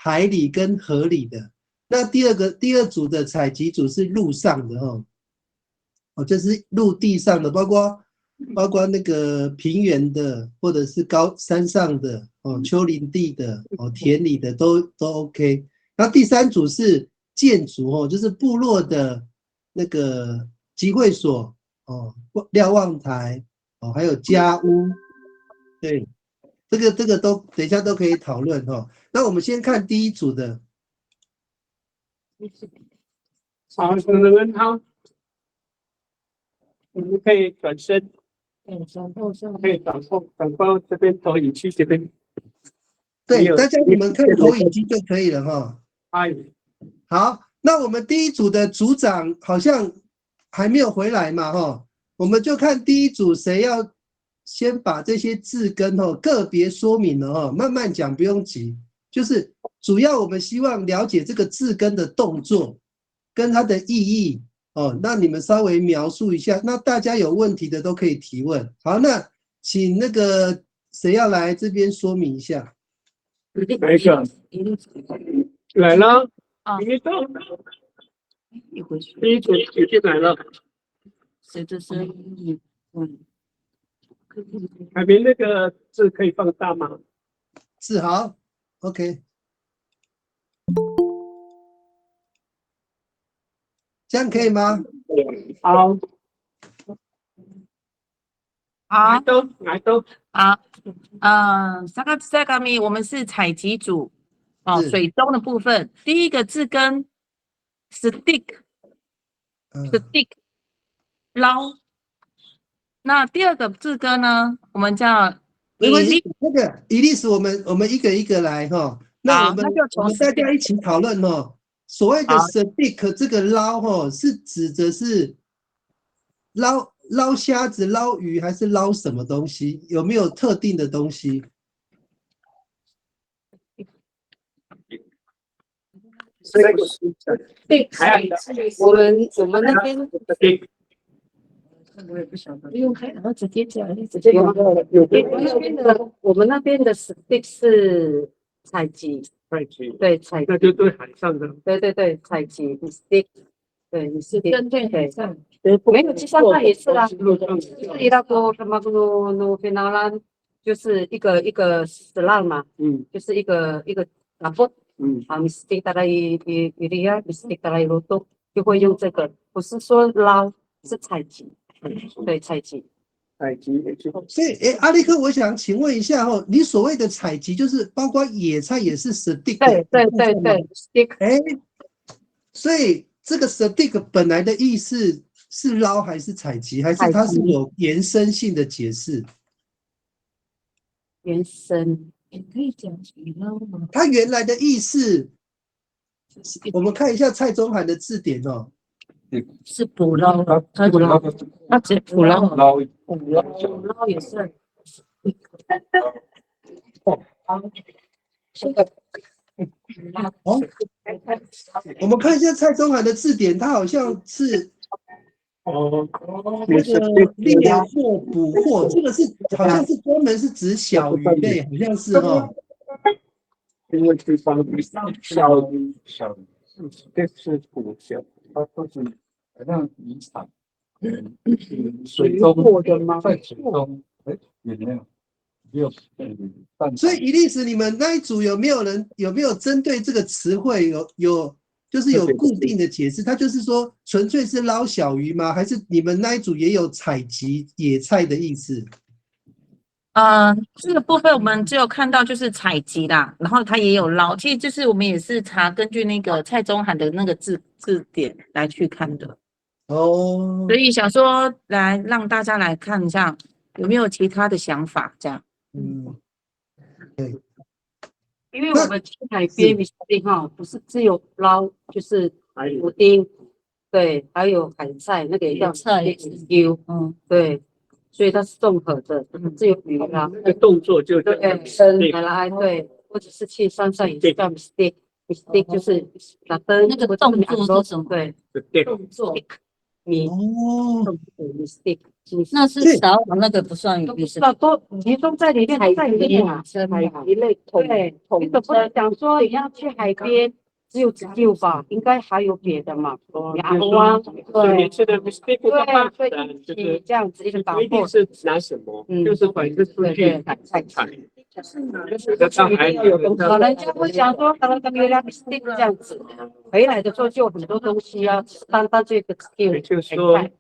海里跟河里的。那第二组的采集组是陆上的就是陆地上的，包括那个平原的，或者是高山上的丘陵地的田里的都 OK。然后第三组是建筑就是部落的那个集会所瞭望台还有家屋，对，这个都等一下都可以讨论那我们先看第一组的。好，主持人好，我们可以转身，可以转过这边投影机这边。对，大家你们看投影机就可以了哎，好，那我们第一组的组长好像还没有回来嘛我们就看第一组谁要先把这些字根个别说明了慢慢讲，不用急。就是主要我们希望了解这个字根的动作跟它的意义那你们稍微描述一下，那大家有问题的都可以提问。好，那请那个谁要来这边说明一下？哪一个？来了，你到，第一组已经来了。随着声音，海绵那个字可以放大吗？是好 ，OK。这样可以吗？好，好，来都，好，萨嘎米，我们是采集组水中的部分，第一个字根 stick 捞，那第二个字根呢，我们叫没关系，那个伊丽丝，我们一个一个来那我们大家一起讨论所谓的 stick 这个捞是指的是捞虾子、捞鱼还是捞什么东西？有没有特定的东西？我们那边，我也不晓得，不用开，然后直接讲，直接讲。我们那边的 stick 是采集，对采集，那就对海上的，对采集 stick， 对你是针对海上，没有，上海也是啦，就是伊拉个什么诺菲纳兰，就是一个 slang 嘛，就是一个打波。mistake 大概一样 mistake 大概有多就会用这个，不是说捞，是采集，对采集。所以，阿力克，我想请问一下你所谓的采集，就是包括野菜也是 stick？ 对 stick。所以这个 stick 本来的意思是捞还是采集，还是它是有延伸性的解释？延伸。也可以讲捞吗？它原来的意思，我们看一下蔡宗涵的字典是捕捞，捕捞，它只捕捞，捕捞也是。我们看一下蔡宗涵的字典，它好像是那个猎获、捕获，这个是好像是专门是指小鱼类，好像是因为地方小鱼，这是捕小，它都是好像渔场，水中在水中，有没有？所以伊丽丝，你们那一组有没有针对这个词汇就是有固定的解释？它就是说纯粹是捞小鱼吗？还是你们那一组也有采集野菜的意思？这个部分我们只有看到就是采集啦，然后它也有捞，其实就是我们也是查根据那个蔡宗涵的那个字典来去看的。所以想说来让大家来看一下有没有其他的想法，这样。对。因为我们去海边不是只有捞，就是布丁，对，还有海菜，那个叫菜丢，对。所以它是综合的，只有鱼啦。这动作就对，生来对，或者是去山上也是叫 mistake 就是打灯那个动作是什么？对，动作米动作 mistake 那是撒网那个不算都不知道都集中在里面，在里面啊，一类对，你总不能讲说你要去海边只有自救吧，应该还有别的嘛，亚湾，对，这个 mistake 对，就是这样子一个打破，规定是拿什么，就是把一个数据采，老人家会讲说，可能跟月亮 mistake 这样子，回来的时候就有很多东西要单这个 skill，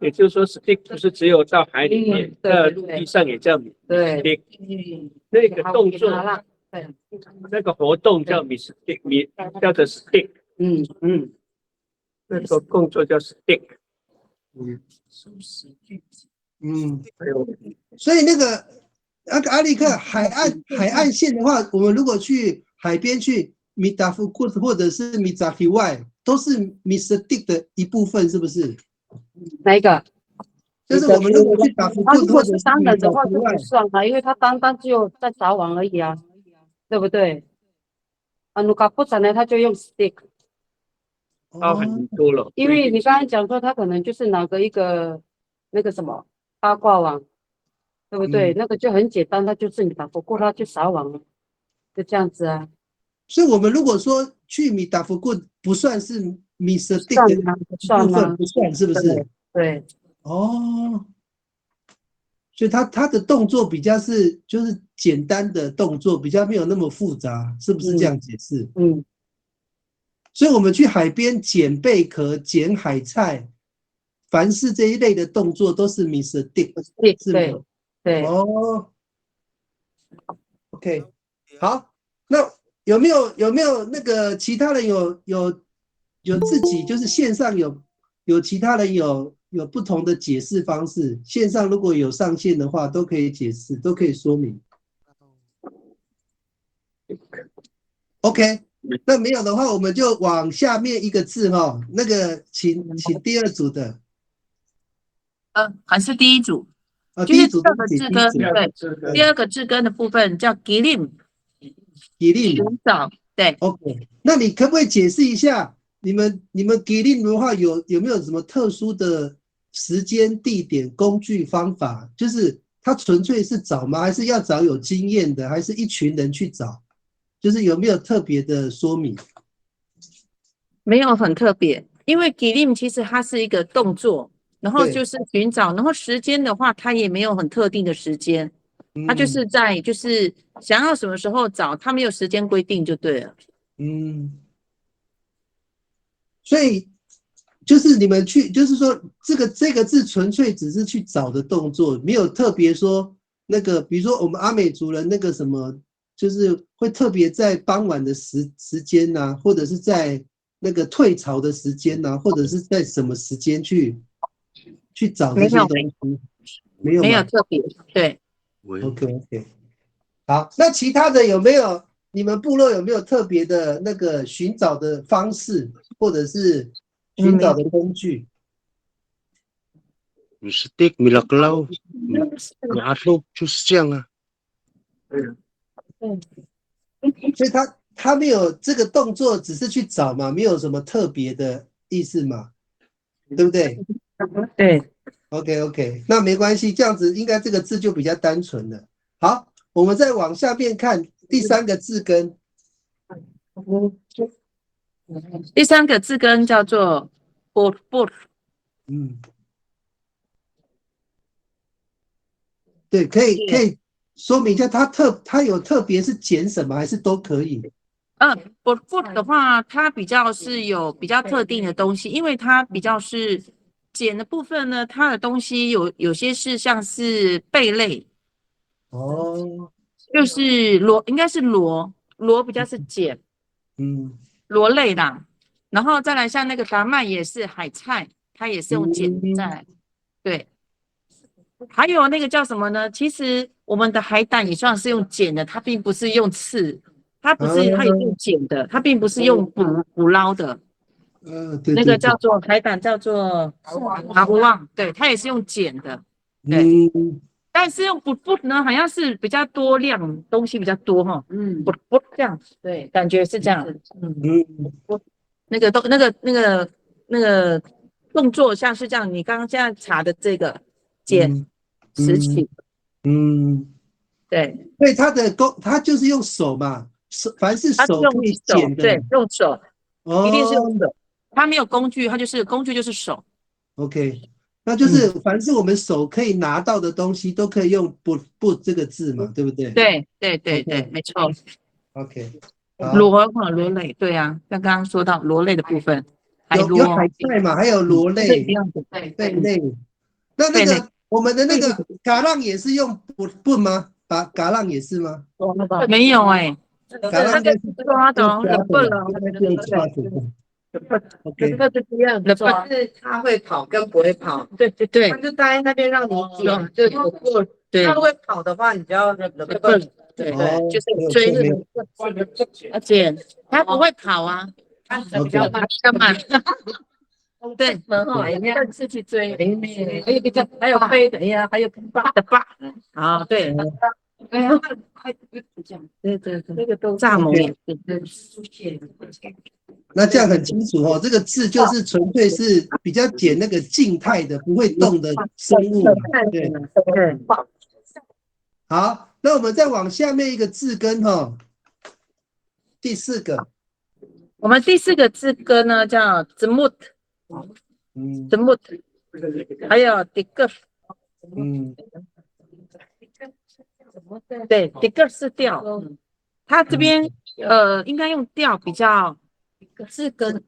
也就是说 stick 不是只有到海里面，在陆地上也叫 mistake，那个动作，那个活动叫 mistake， 叫做 stick， 那个动作叫 stick， 所以那个阿力克海岸线的话，我们如果去海边去米达夫库或者是米扎皮外，都是 mistake 的一部分，是不是？哪一个？就是我们如果去打福库，如果是单人的话就不算了，因为他单只有在撒网而已啊，对不对？如果不然呢，他就用 stick， 包含很多了。因为你刚才讲说他可能就是拿个一个那个什么八卦网，对不对？那个就很简单，他就是你打不过他就撒网了，就这样子啊。所以我们如果说去米达福库不算是 mistake 的部分，不算是不是？对。哦，所以他的动作比较就是简单的动作，比较没有那么复杂，是不是这样解释？所以我们去海边捡贝壳、捡海菜，凡是这一类的动作都是 mistake， 是吗？对。哦 ，OK， 好，那有没有那个其他人有自己就是线上有其他人有不同的解释方式，线上如果有上线的话，都可以解释，都可以说明。OK， 那没有的话，我们就往下面一个字哈，那个请第二组的。还是第一组，第一组第二个字根，对，第二个字根的部分叫 gilim， 寻找，对。OK， 那你可不可以解释一下？你们 gilim 的话有没有什么特殊的时间、地点、工具、方法？就是它纯粹是找吗？还是要找有经验的？还是一群人去找？就是有没有特别的说明？没有很特别，因为 gilim 其实它是一个动作，然后就是寻找，然后时间的话，它也没有很特定的时间，它就是就是想要什么时候找，它没有时间规定就对了。所以就是你们去，就是说这个字纯粹只是去找的动作，没有特别说那个，比如说我们阿美族人那个什么，就是会特别在傍晚的时间啊，或者是在那个退潮的时间啊，或者是在什么时间去找这些东西，没有特别，对。OK， 好，那其他的有没有？你们部落有没有特别的那个寻找的方式，或者是寻找的工具？mistake 米拉格劳，米阿洛就是这样啊。所以他没有这个动作，只是去找嘛，没有什么特别的意思嘛，对不对？对。OK， 那没关系，这样子应该这个字就比较单纯了。好，我们再往下面看第三个字根。第三个字根叫做 bot。对，可以说明一下，它有特别是捡什么，还是都可以？bot 的话，它比较是有比较特定的东西，因为它比较是捡的部分呢，它的东西有些是像是贝类。就是应该是螺比较是捡，螺类啦。然后再来像那个达麦也是海菜，它也是用捡在，对。还有那个叫什么呢？其实我们的海胆也算是用捡的，它并不是用刺，它也是用捡的，它并不是用捕捞的。对，那个叫做海胆叫做阿布旺，对，它也是用捡的，对。但是用不呢，好像是比较多量东西比较多哈，不这样子，对，感觉是这样，那个动作像是这样，你刚刚这样查的这剪拾起，对，所以他就是用手嘛，凡是他用手可以手，剪的，对，用手，一定是用哦手，他没有工具，他就是工具就是手， ，OK，那就是凡是我们手可以拿到的东西，都可以用不这个字嘛，对不对？对对对 OK 对，没错。 ，OK，好，螺类，对啊，像刚刚说到螺类的部分，海有螺，海菜嘛，还有螺是类一、样的，对贝类。那贝类个我们的那个嘎浪也是用不吗？嘎浪也是吗？没有哎，嘎浪应该是抓的用抓的了吧，应该是用抓的。OK，这是一样的，抓是他会跑跟不会跑，对对对他就待在那边让你捡，就有过。对他会跑的话，你就要对对哦就是追没有而且他不会跑啊，比较慢。干嘛？对，蛮好玩的，更是去追，还有比较，还有飞的呀，还有爸的爸，啊对，哎呀，对对对，这个都蚱蜢也是，那这样很清楚哦，这个字就是纯粹是比较简那个静态的不会动的生物。对，好，那我们再往下面一个字根哈，第4个，我们第4个字根呢叫 zmut， 还有 digger， 对 digger 是调，它这边应该用调比较，字根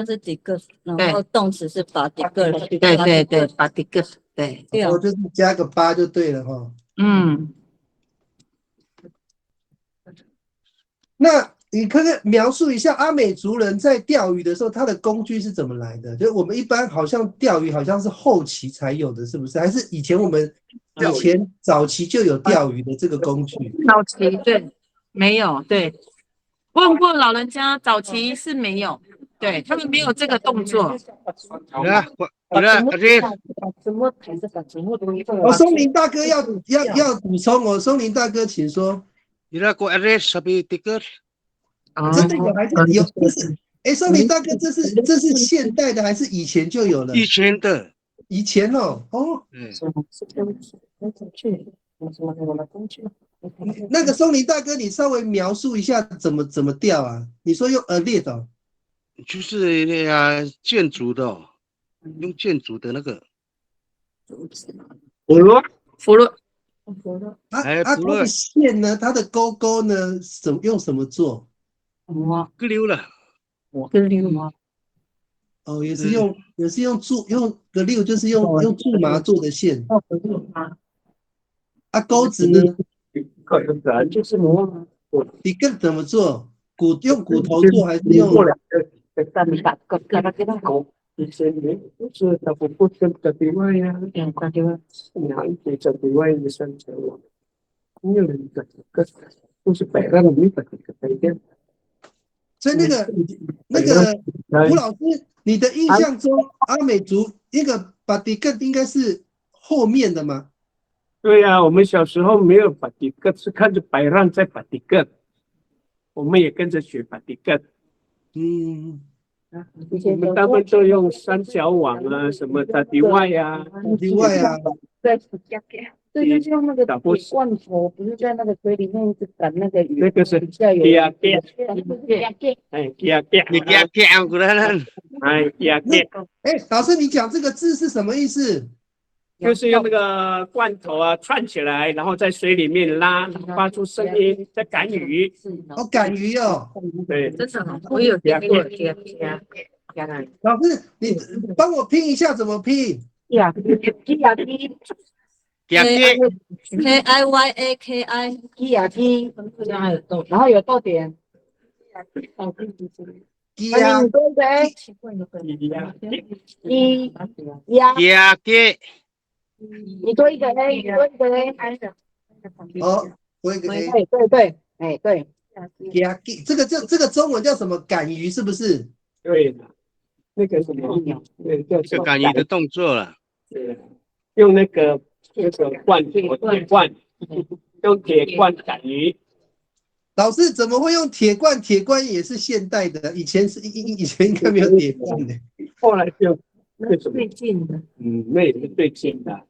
是几个，然后动词是把几个，对对对，把 digger， 对，我就是加个8就对了哈。那你可不可以描述一下阿美族人在钓鱼的时候，他的工具是怎么来的？就我们一般好像钓鱼好像是后期才有的，是不是？还是以前早期就有钓鱼的这个工具？早期对，没有，对，问过老人家，早期是没有，对他们没有这个动作。松林大哥要补充哦，松林大哥请说。真的有还是有？就是松林大哥，这是现代的还是以前就有了？以前的，以前哦，那个松林大哥，你稍微描述一下怎么钓啊？你说用猎的，就是那个建筑的，用建筑的那个葫芦，它的线呢？它的钩呢？用什么做？割溜了，哦，也是用个溜，就是用苎麻做的线。钩子呢？就是磨。你更怎么做？用骨头做还是用？是的，不是的地外呀，哪一些的地外的生成了？没有人的个，就是摆在里面的一个。所以那个吴老师，你的印象中阿美族那个巴迪更应该是后面的吗？对呀，我们小时候没有巴迪更，是看着白浪在巴迪更，我们也跟着学巴迪更。我们大部分都用三角网啊，什么打底外啊，对，对，就是用那个罐头，不是在那个水里面一直赶那个鱼。那个是比较有。老师，你讲这个字是什么意思？就是用那个罐头啊串起来，然后在水里面拉，发出声音，在赶鱼。赶鱼哦。对，真的，我有听过。老师，你帮我拼一下，怎么拼？KIYAKI，然后有逗点。你多一个 A， 多一个 A。哦，多一个 A。对，哎对。这个中文叫什么？赶鱼是不是？对的，那个什么，就赶鱼的动作了。对，用那个罐铁罐，用铁罐赶鱼。老师怎么会用铁罐？铁罐也是现代的，以前应该没有铁罐的。后来就最近的，那也是最近的。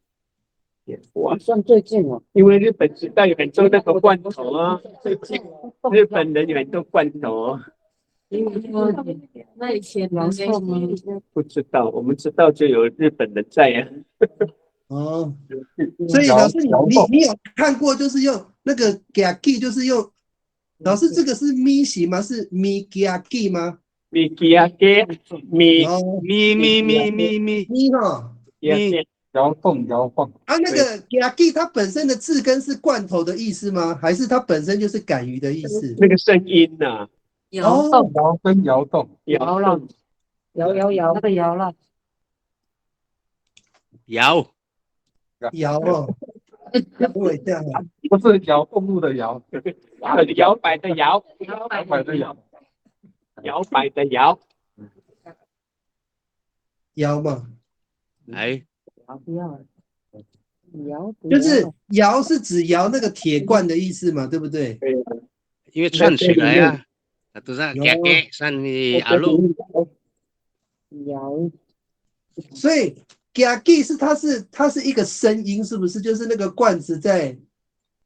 哇，算最近哦。因为日本时代有很多那个罐头啊，最近日本人有很多罐头。那以前阳寿吗？不知道，我们知道就有日本人在呀。哦，所以老师你有看过就是用那个 gaki 就是用老师这个是咪型吗？是咪 gaki 吗？咪吉啊给咪哦，咪哈。摇晃啊，那个 gaki 它本身的字根是罐头的意思吗？还是它本身就是敢于的意思？那个声音呐，摇哦，摇跟摇动，摇动，摇，那个摇了。摇摇哦，等我一下哦，不是摇动物的摇，摇摆的摇，摇摆的摇，摇摆的摇，摇嘛，哎，就是摇是指摇那个铁罐的意思嘛，对不对？对，因为串起来啊，都是给上你阿路，摇，所以 gaki 它是一个声音，是不是？就是那个罐子在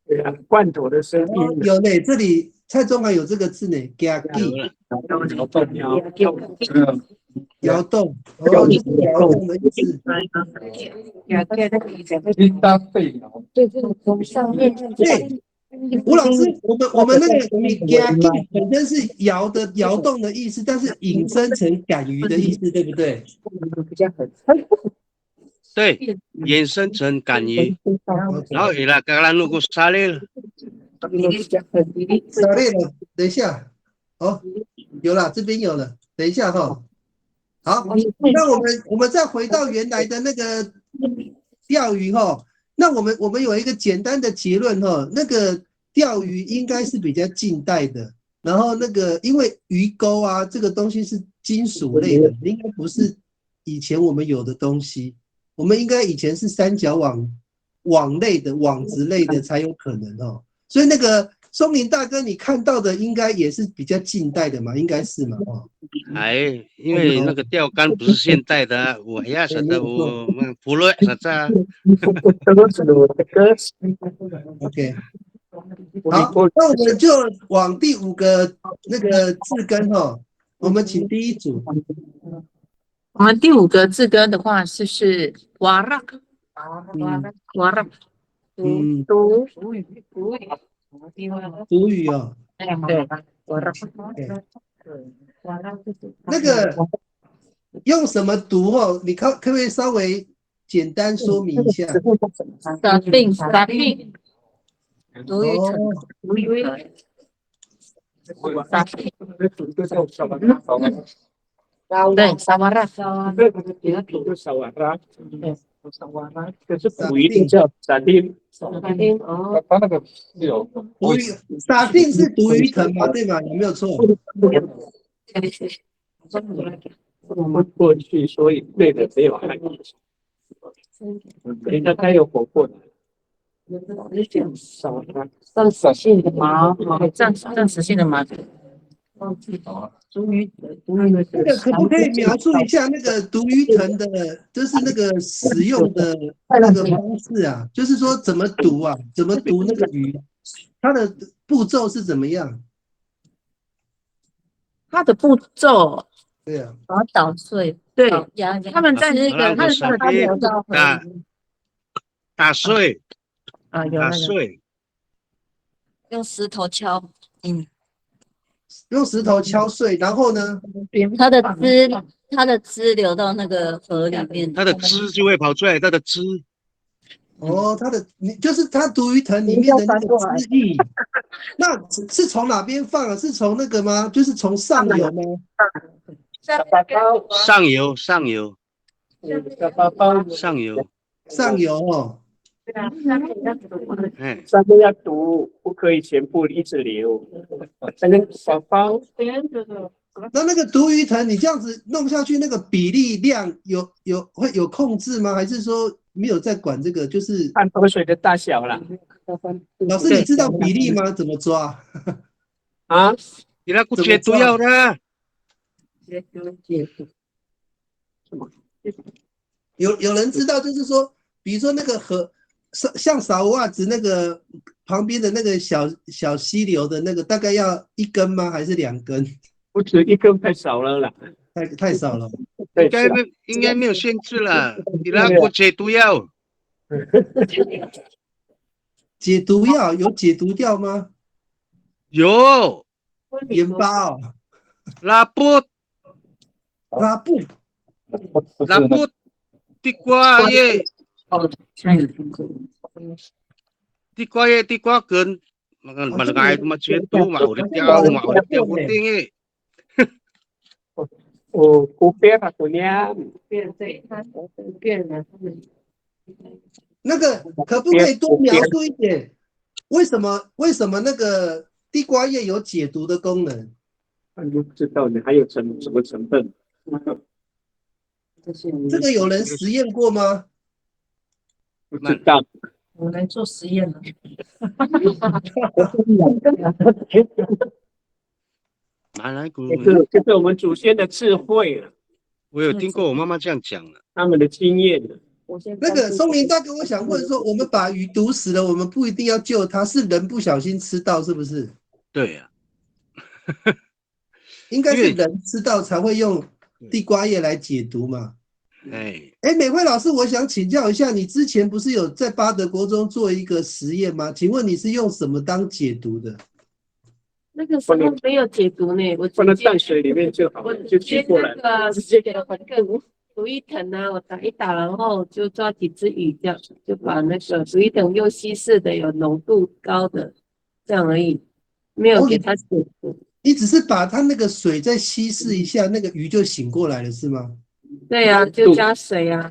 对啊，罐头的声哦，音，有呢，这里蔡中还有这个字呢 gaki 摇动，摇动，哦，就是摇动的意思。一搭配摇，就是从上面对，吴老师，我们那个你 gaki 本身是摇动的意思，但是引申成敢于的意思，对不对？比较狠。对，衍生成敢于，然后伊拉格兰路过沙列了，少累了，等一下，哦，有了，这边有了，等一下哈。好，那我们再回到原来的那个钓鱼哈，那我们有一个简单的结论哈，那个钓鱼应该是比较近代的，然后那个因为鱼钩啊这个东西是金属类的，应该不是以前我们有的东西，我们应该以前是三角网类的网子类的才有可能哦，所以那个松林大哥你看到的应该也是比较近代的嘛，应该是嘛哦。哎，因为那个钓竿不是现代的，我呀啥的，我们普罗啥子，OK， 好，那我们就往第5个那个字根哈，我们请第一组。我们第5个字根的话是瓦拉，瓦拉，嗯，读读语哦，对，瓦拉，那个用什么读哦？你可不可以稍微简单说明一下？打定打定，读鱼藤，哦，无语，打定，对，萨瓦拉，可是捕鱼就叫撒丁，哦，它那个有读语打定是读鱼藤嘛，对吧？有没有错？过去，所以对的没有含义。人家它有活过的，暂时性的麻，暂时性的麻痹。那个可不可以描述一下那个读鱼藤的，就是那个使用的那个方式啊？就是说怎么读啊？怎么读那个鱼？它的步骤是怎么样？它的步骤，对啊，把它捣碎，对，压他们在那个，他打碎，啊，有打那个，碎，用石头敲，用石头敲碎，然后呢？它的汁流到那个河里面，它的汁就会跑出来，它的汁，哦，你就是它读鱼藤里面的那个汁液，那是从哪边放啊？是从那个吗？就是从上游吗？上游，上游，上游哦。哎，上面要读，不可以全部一直流。那个小包，那个读鱼藤，你这样子弄下去，那个比例量会有控制吗？还是说没有在管这个？就是看河水的大小啦。老师，你知道比例吗？怎么抓？啊，你那个绝对要的，有人知道，就是说，比如说那个像扫袜子那个旁边的那个小溪流的那个，大概要1根吗？还是2根？不止1根太少了啦，太少了。应该没有限制啦。伊拉国解毒药，解毒药有解毒药吗？有盐巴哦，拉布拉布。地瓜叶，地瓜根，嘛爱嘛解毒嘛，有的掉不定诶。古边啊，古年，对，它变了，那个可不可以多描述一点？为什么那个地瓜叶有解毒的功能？不知道呢，还有什么成分？这个有人实验过吗？不知道。我来做实验了。马来古，这是我们祖先的智慧了，我有听过我妈妈这样讲的，他们的经验了。那个松林大哥，我想问说，我们把鱼毒死了，我们不一定要救它，是人不小心吃到，是不是？对呀、应该是人吃到才会用地瓜叶来解毒嘛。美惠老师，我想请教一下，你之前不是有在巴德国中做一个实验吗？请问你是用什么当解毒的？那个时候没有解毒呢，我放到淡水里面就好了，就取过来。直接给它那个毒液藤啊，我打一打，然后就抓几只鱼，这样就把那个毒液藤用稀释的，有浓度高的，这样而已，没有给它解毒。你只是把它那个水再稀释一下，那个鱼就醒过来了，是吗？对啊，就加水啊，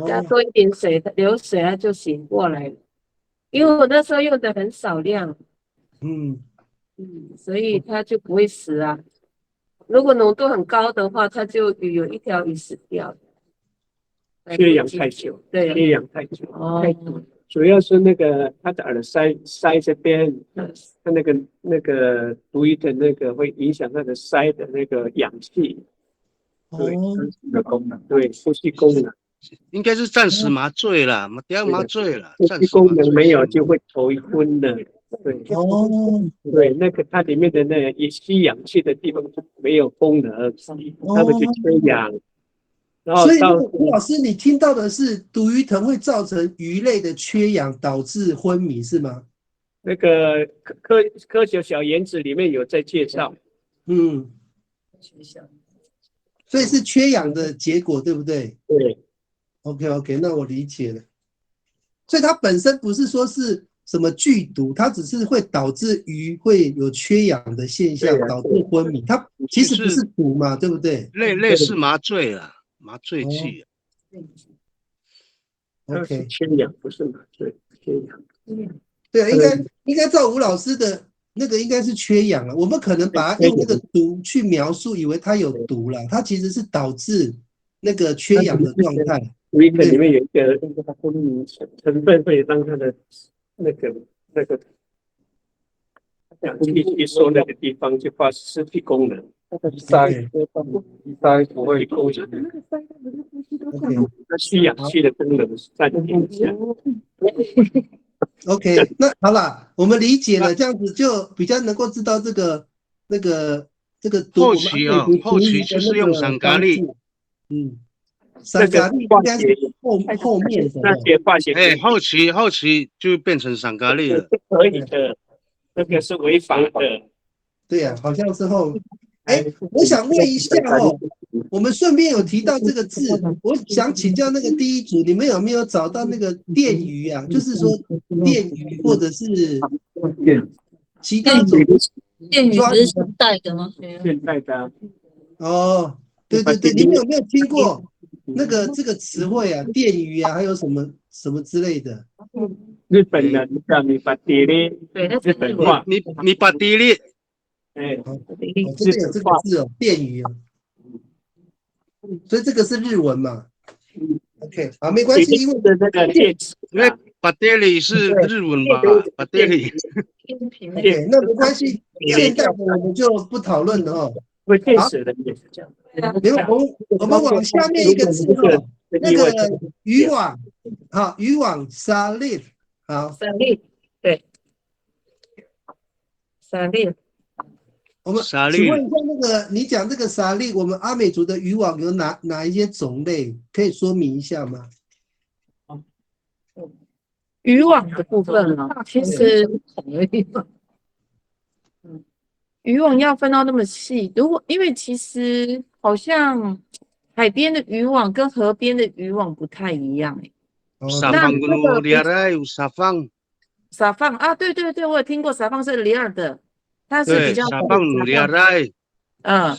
加多一点水，流水它就醒过来了。因为我那时候用的很少量，所以它就不会死啊。如果浓度很高的话，它就有一条鱼死掉。缺氧太久，对，缺氧太久，太多。主要是那个它的耳腮这边，它那个毒液的那个会影响它的腮的那个氧气。对，功能，对，呼吸功能应该是暂时麻醉了，不要麻醉了，呼吸功能没有就会头昏的。对，对，那个它里面的那个吸氧气的地方就没有功能，它们就缺氧。然后所以吴老师，你听到的是毒鱼藤会造成鱼类的缺氧，导致昏迷，是吗？那个科学小言子里面有在介绍。所以是缺氧的结果，对不对？对。OK， 那我理解了。所以它本身不是说是什么剧毒，它只是会导致鱼会有缺氧的现象，导致昏迷。它其实不是毒嘛，对不对？类似麻醉了，麻醉剂。OK， 缺氧不是麻醉，缺氧。对啊，应该照吴老师的。那个应该是缺氧了，我们可能把它用那个毒去描述，以为它有毒了，它其实是导致那个缺氧的状态。毒液里面有一个成分会让它的那个氧气吸收那个地方就发失去功能，鳃不会功能，吸氧气的功能在影响。OK， 那好了，我们理解了，这样子就比较能够知道这个毒。后期就是用散咖喱，散咖喱应该是后面的那些化学，后期就变成散咖喱了，可以的，那个是违法的。对呀，好像是后。我想问一下哦，我们顺便有提到这个字，我想请教那个第一组，你们有没有找到那个电鱼啊？就是说电鱼或者是其他种电鱼不是现代的吗？现代的。哦，对，你们有没有听过那个这个词汇啊？电鱼啊，还有什么之类的？日本人叫你把地利，对，日本话，你把地利。这边有这个字哦，电鱼啊，所以这个是日文嘛 ？OK， 好，没关系，因为那个电池，因为巴德里是日文吧？巴德里 ，OK， 那没关系，现代的我们就不讨论了哦。会电池的也是这样。我们往下面一个字哦，那个渔网，好，渔网沙粒，好，沙粒，对，沙粒。我们沙粒请问一下，那个你讲这个沙粒，我们阿美族的渔网有哪一些种类，可以说明一下吗？渔网的部分啊，其实渔网要分到那么细，因为其实好像海边的渔网跟河边的渔网不太一样沙放gunung liar有沙放。撒放啊，对对对，我有听过撒放是里尔的，它是比对，较沙放 liar。它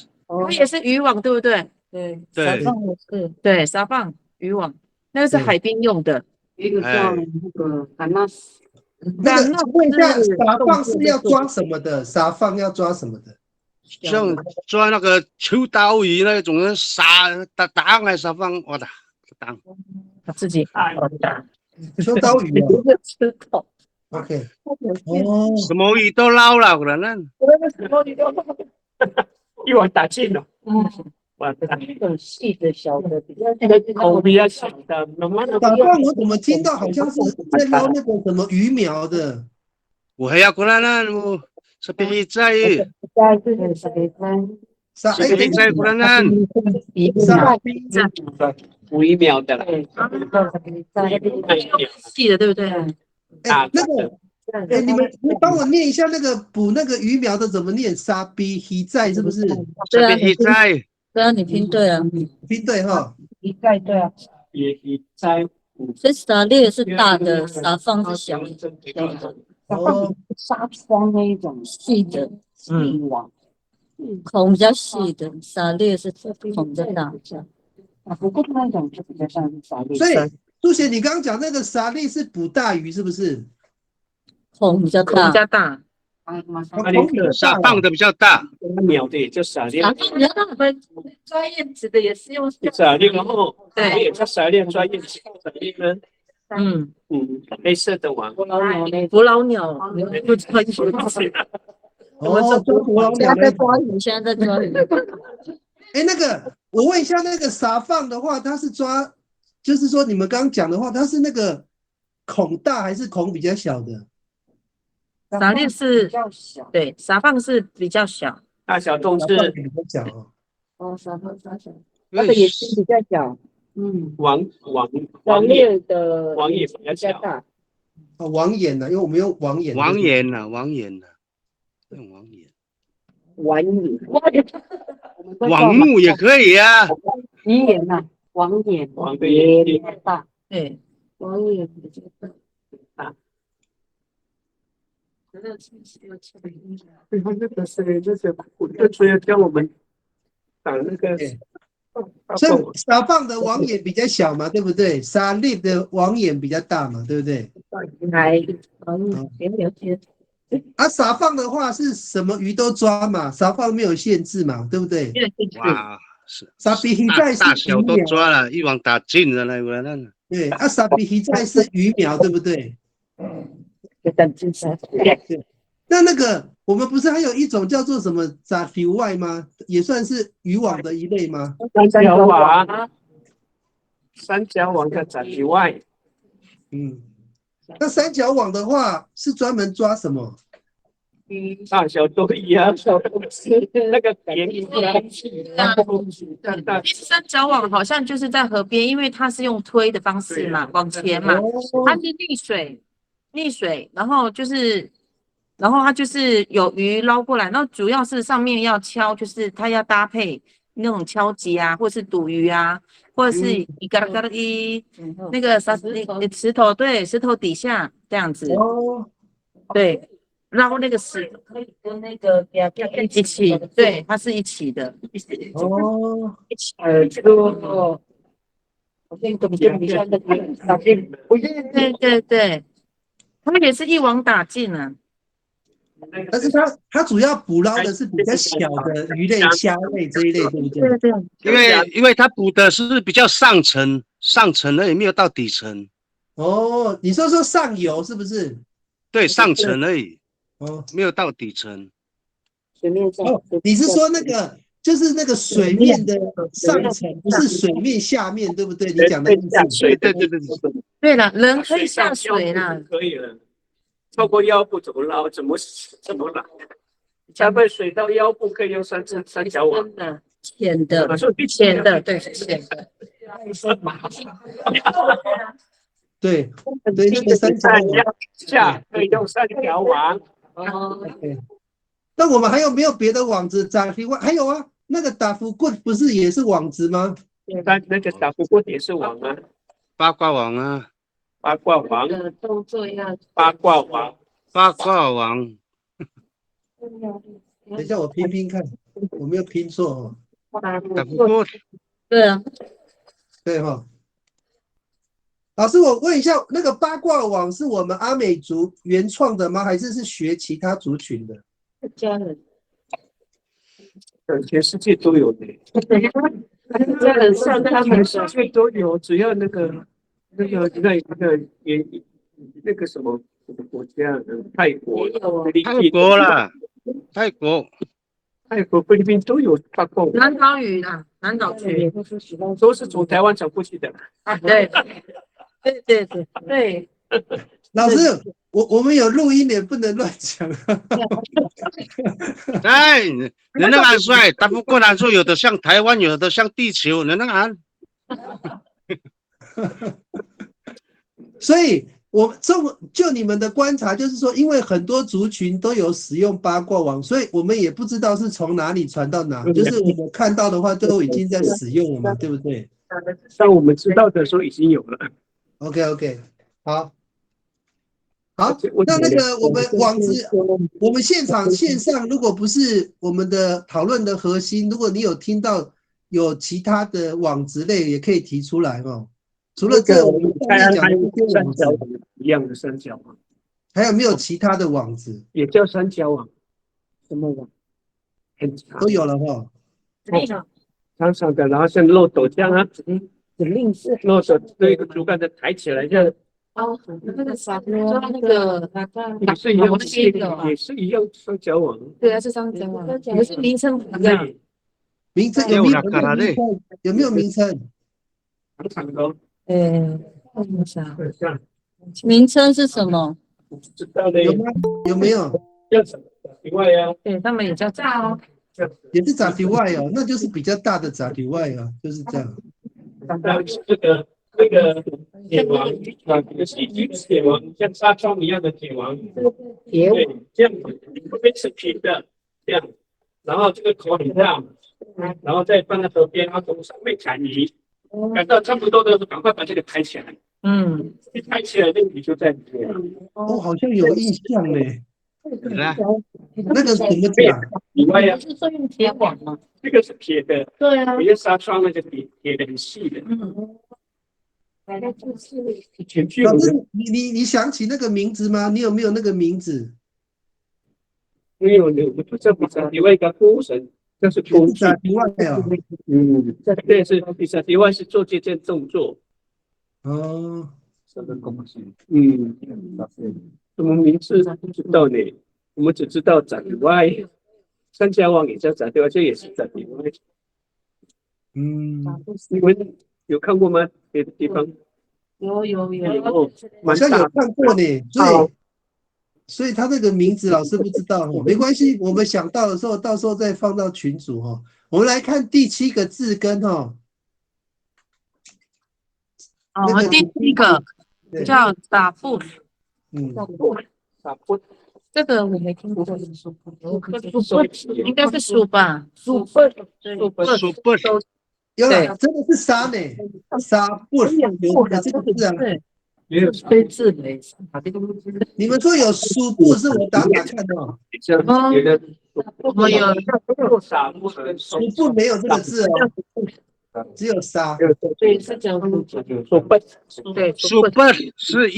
也是渔网，对不对？对，对撒放也是，对，撒放渔网，那个是海边用的。一个叫那个甘纳斯，那个，请问一下，撒放是要抓什么的？撒放要抓什么的？像抓那个秋刀鱼那种的打来沙放，我的打。他自己秋刀鱼啊不是吃口。 ，OK，哦，什么鱼都捞了，可能。一网打尽了。哇，很细的小的，比较口比较小的，慢慢的。撒放我怎么听到好像是在捞那个什么鱼苗的？我还要过来呢，我是比赛，在这里是给分，是比赛过来呢。撒5秒的了，细的，对不对？哎，那个，哎，你帮我念一下那个捕那个鱼苗的怎么念？沙比希在是不是？对啊，是比赛，对啊，你拼对了。拼对哈。一概对啊，也在所以撒粒是大的，撒放是小的，哦，纱窗那一种细的，细网，孔比较细的，撒粒是孔比较大。啊，不过那种就比较像是纱所以朱贤，你刚刚讲那个沙粒是捕大鱼是不是？孔比较口大比，较大，沙放的比较大。秒的就撒链，撒放比较大，专业指的也是用撒链，然后对，也叫撒链专业撒链呢，黑色的网，捕老鸟那捕老鸟，不专业。哦，捕老鸟现在在抓鱼，现在在抓鱼。哎，那个，我问一下，那个撒放的话，它是抓，就是说你们刚刚讲的话，它是那个孔大还是孔比较小的？撒粒是比较小，对，撒放是比较小，大小洞撒放是比较小哦。哦，纱窗小，那它的眼睛比较小，网网眼，页的网眼比较比较小，大，哦，网眼呢？因为我们用网眼。网眼呐，网眼呐，用网眼。网眼，网目也可以啊。鱼眼呐，网眼，网的眼比较大，对，网眼比较大。对，他那个是就是我就所以教我们打那个所以撒放的网眼比较小嘛，对不对？沙粒的网眼比较大嘛，对不对？来，了解。啊，撒放的话是什么鱼都抓嘛，撒放没有限制嘛，对不对？哇，是沙比希在大是小都鱼苗，抓了，一网打尽了那个那。对，啊，沙比希在是鱼苗，对不对？那个我们不是还有一种叫做什么杂皮外吗？也算是渔网的一类吗？三角网，三角网的展以外，那三角网的话是专门抓什么？大小都一样，那个便宜三角网好像就是在河边，因为它是用推的方式嘛，往前嘛，它是溺水，然后它就是有鱼捞过来，然后主要是上面要敲，就是它要搭配那种敲击啊，或是赌鱼啊，或者是一个那个石头，对，石头底下这样子，对，捞那个石头可以跟那个一起，对，它是一起的，一起就我这个比较那个打进，对，它也是一网打尽了。但是它主要捕捞的是比较小的鱼类、虾类这一类，对不对？对，因为它捕的是比较上层而已，没有到底层。哦，你说上游是不是？对，上层而已，哦，没有到底层。水面上。你是说那个就是那个水面的上层，不是水面下面，对不对？你讲的意思。对对对对，对了，人可以下水啦。可以了，超过腰部怎么捞？怎么来？下面水到腰部可以用三角网。浅的，浅的，对，浅的。对对，那个三角网下可以用三角网。对。那我们还有没有别的网子？打福还有啊，那个打福棍不是也是网子吗？那个打福棍也是网啊，八卦网啊，八卦网，动作要八卦网，八卦网。等一下我拼拼看，我没有拼错哦。打不过，对啊，对哈。老师，我问一下，那个八卦网是我们阿美族原创的吗？还是学其他族群的？家人，全世界都有的。家人像他们全世界都有，只要那个什么国家，泰国啦，泰国、菲律宾都有八卦网。南岛语啦，南岛区都是从台湾传过去的。对对对对对。老师，我们有录音也不能乱讲。哎，你那个很帅，打不过来说有的像台湾，有的像地球，你那个。所以，就你们的观察，就是说，因为很多族群都有使用八卦网，所以我们也不知道是从哪里传到哪，就是我们看到的话都已经在使用了嘛，对不对？当我们知道的时候已经有了。OK， 好。好，那个我们网子，我们现场线上，如果不是我们的讨论的核心，如果你有听到有其他的网子类，也可以提出来哦。除了这，我们上面讲的这些网子一样的三角网，还有没有其他的网子？也叫三角网，什么网？很长，都有了哈。长长的，然后像漏斗这样啊，漏斗对一个竹竿的抬起来这样。哦，那个啥，那个也是一样，也是一样三角网。对啊，是三角网，可是名称不一样。名称有没有名称？长长的。名称是什么？不知道的。有没有？叫什么？以外啊？对他们也叫炸哦，也是杂体外哦，那就是比较大的杂体外哦，就是这样。那个铁网啊，这个细菌铁网，像纱窗一样的铁网，对，这样子，这边是平的，这样，然后这个口很大，然后再放在河边，然后从上面砍鱼，砍到差不多的时候，赶快把这个抬起来，一抬起来，那个鱼就在里面。哦，好像有印象嘞。那个怎么讲？以外呀，是说用铁网吗？这个是铁的，对啊，有些纱窗那个铁的很细的。老师，你想起那个名字吗？你有没有那个名字？没有，这比较另外一个工程，这是工具。另外哦，这是第三，另外是做这件动作。哦，什么工具？什么名字不知道呢？我们只知道展外，三角网也叫展外，这也是展外。你们有看过吗？别的地方？有，好像有看过呢。所以他这个名字老师不知道哦，没关系，我们想到的时候，到时候再放到群组哈。我们来看第7个字根哈。第7个叫打布，打布，这个我没听过，应该是鼠吧？鼠辈，有了，真的是沙呢，沙布有这个字啊。没有非字没。你们说有书布，是我打看的哦。我们有书布没有这个字哦，只有沙。对，是讲鼠辈，对，鼠辈是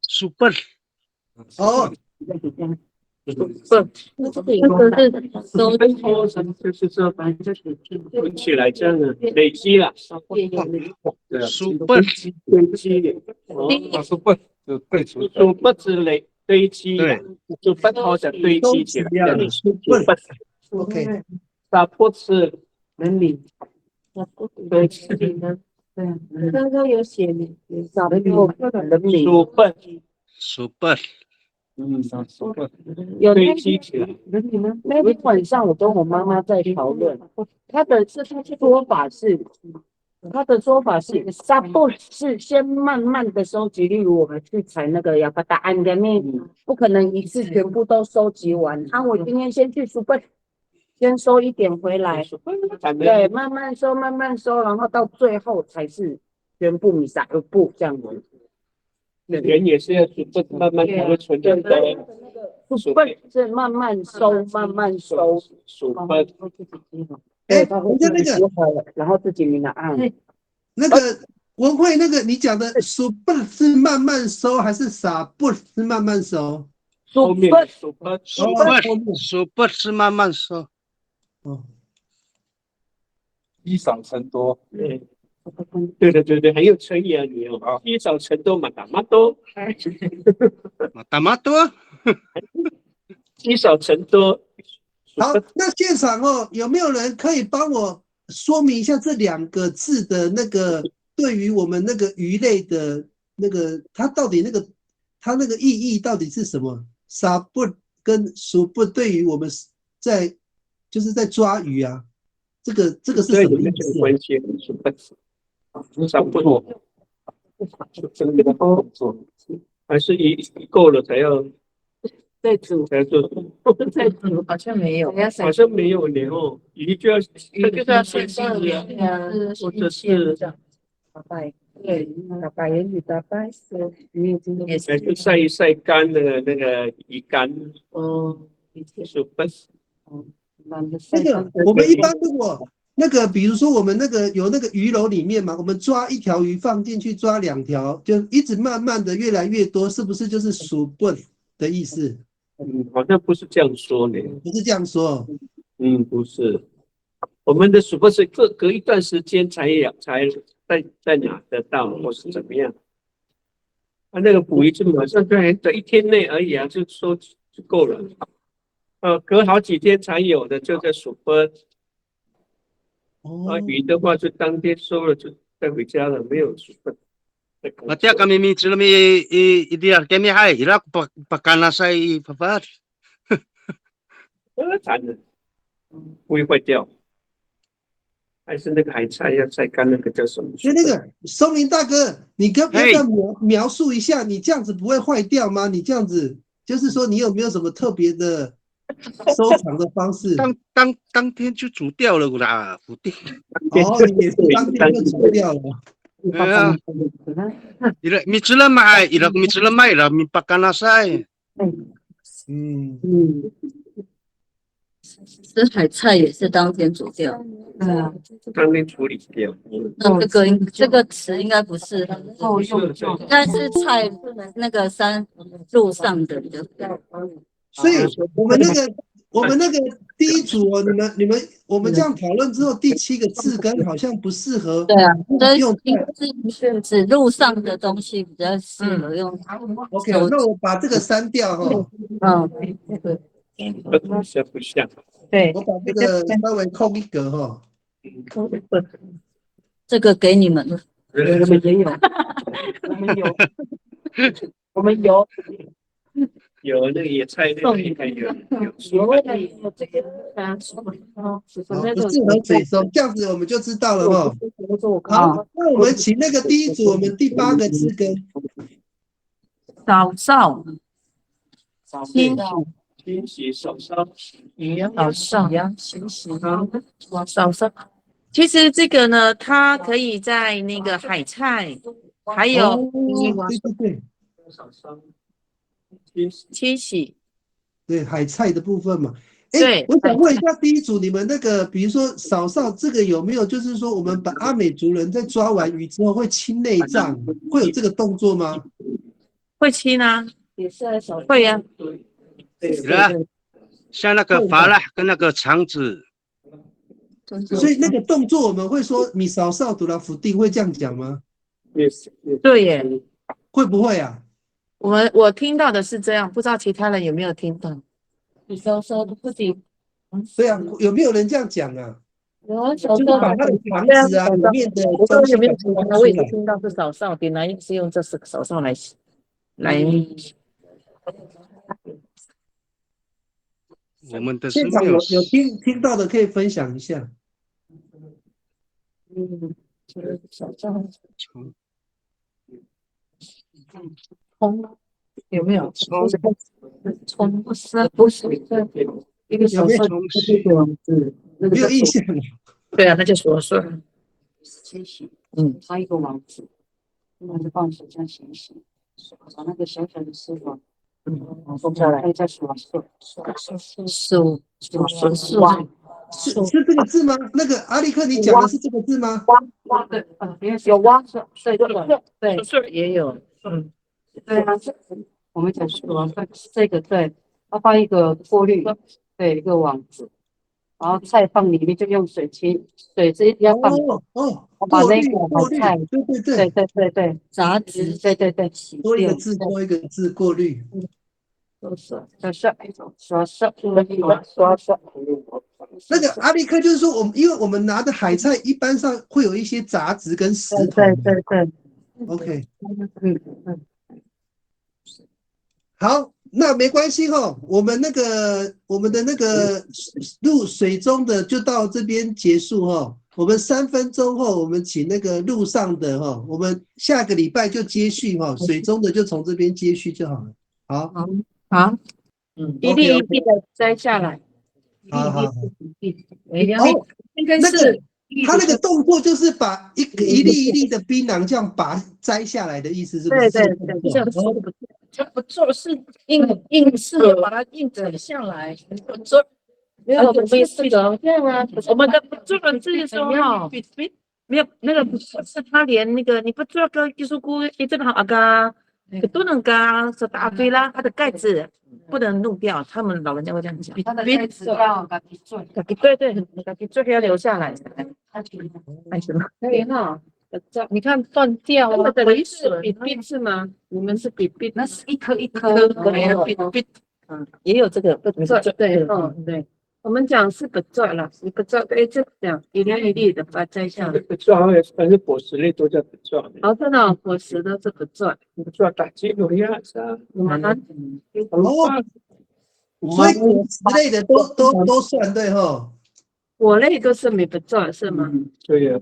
鼠辈。哦。就是说，反正就是滚起来这样的累积了，鼠辈堆积，鼠辈是背鼠辈是堆积，鼠辈好像堆积起来，鼠辈 OK， 打布是人名，对，是的，对啊，刚刚有写你找的给我人名，书本， super 书本有堆积起来。人名吗？那天晚上我跟我妈妈在讨论，她的说法是。他的说法是，沙布是先慢慢的收集，例如我们去采那个亚巴达安的面，不可能一次全部都收集完。我今天先去书本，先收一点回来，对，慢慢收，慢慢收，然后到最后才是全部米撒尔布这样子。人也是要书本慢慢才会存在的。书本是慢慢收，慢慢收，书本。哎，人家那个，然后自己明了按。那个文慧，那个你讲的数不是慢慢收，还是撒不是慢慢收？后面书本 super 是慢慢收。哦，积少成多。对对，很有诚意啊你哦。积少成多嘛，打嘛多。打嘛多。积少成多。好，那现场有没有人可以帮我说明一下这2个字的那个对于我们那个鱼类的那个，它到底它那个意义到底是什么？撒布跟数布对于我们就是在抓鱼啊，这个是什么意思？关系撒布真的动作，还是一够了才要。再煮，再做，再煮好像没有，好像没有呢哦，鱼就要先生盐或者是大白，对，大白也是大白，也是晒一晒干的那个鱼干。书本。那个我们一般如果那个，比如说我们那个有那个鱼篓里面嘛，我们抓1条鱼放进去，抓2条，就一直慢慢的越来越多，是不是就是数本的意思？好像不是这样说呢。不是这样说。不是。我们的数本是隔一段时间才在拿得到，或是怎么样。那个捕鱼就马上在1天内而已啊，就说就够了。隔好几天才有的就在数本。鱼的话就当天收了就带回家了，没有数本。Mati kami minta kami dia kami hai hirak pakana sai papar。惨了，不会坏掉。还是那个海菜要晒干，那个叫什么？所以那个松林大哥，你可不可以描述一下，你这样子不会坏掉吗？你这样子就是说，你有没有什么特别的收藏的方式？当天就煮掉了啦，不定。你也是当天就煮掉了。Mi sila mai, mi sila mai lah, mi pakana sai。吃海菜也是当天煮掉。当天处理掉。那这个词应该不是，应该是菜那个路上的比较多。所以我们那个第一组你们我们这样讨论之后，第7个字根好像不适合。对啊，用指路上的东西比较适合用。OK， 那我把这个删掉哈。不像。对，我把这个稍微空一格哈。这个给你们了。我们也有，我们有。有那个野菜，那个应该有这个不适合水松，这样子我们就知道了哈。好，那我们请那个第一组，我们第8个字根。少少，清洗少少，少少。其实这个呢，它可以在那个海菜，还有对。清洗，对海菜的部分嘛。对，我想问一下第一组，你们那个比如说少少这个有没有，就是说我们把阿美族人在抓完鱼之后会清内脏，会有这个动作吗？会清啊，也是在手会呀。像那个法拉跟那个肠子。所以那个动作我们会说米少少杜拉福定会这样讲吗？对耶，会不会啊？我听到的是这样，不知道其他人有没有听到？米少少的福定。对啊，有没有人这样讲啊？就是把它的房子啊里面的我刚刚有没有听到？我也是出来。听到是少少，点来是用这4个少少来，我们的是现场没有有听到的可以分享一下。葱有没有？葱不是一个有没有没有印象？对啊，那就说说，先洗，它一个网子，然后就放水这样洗一洗，把那个小小的丝网，放下来，再数是这个字吗？那个阿力克，你讲的是这个字吗？挖的，有挖是，对，是也有，对啊，我们讲数这个对，要放一个过滤，对，一个网子，然后菜放里面就用水清，水是要放，把那个菜，对，杂质，对，多一个字，过滤。那个阿力克就是说，因为我们拿的海菜一般上会有一些杂质跟石头。对。OK。好，那没关系哈，我们的那个入水中的就到这边结束哈。我们3分钟后，我们请那个路上的哈，我们下个礼拜就接续哈，水中的就从这边接续就好了。好，一粒一粒的摘下来，好。应该那个是他那个动作就是把一粒一粒的槟榔这样把摘下来的意思，是不是？对，这样说不做是硬是把它硬扯下来，不做。没有，我们也是的，这样啊。我们的不做的字说哈，没有那个不是他连那个你不做个技术菇一正好啊个，不能个是打飞啦，它的盖子不能弄掉，他们老人家会这样讲。它的盖子要给它做，对，最后要留下来。爱什么？可以哈。你看断掉啊，回是比币是吗？你们是比币，那是一颗一颗，比，也有这个不对，对。我们讲是不做了，你不做，哎，这样一粒一粒的把它摘下来。不做，反正果实类都叫不做。真的，果实都是不做，打鸡有呀，是啊。所以果实类的都算对哈。果类都是没不做是吗？对呀。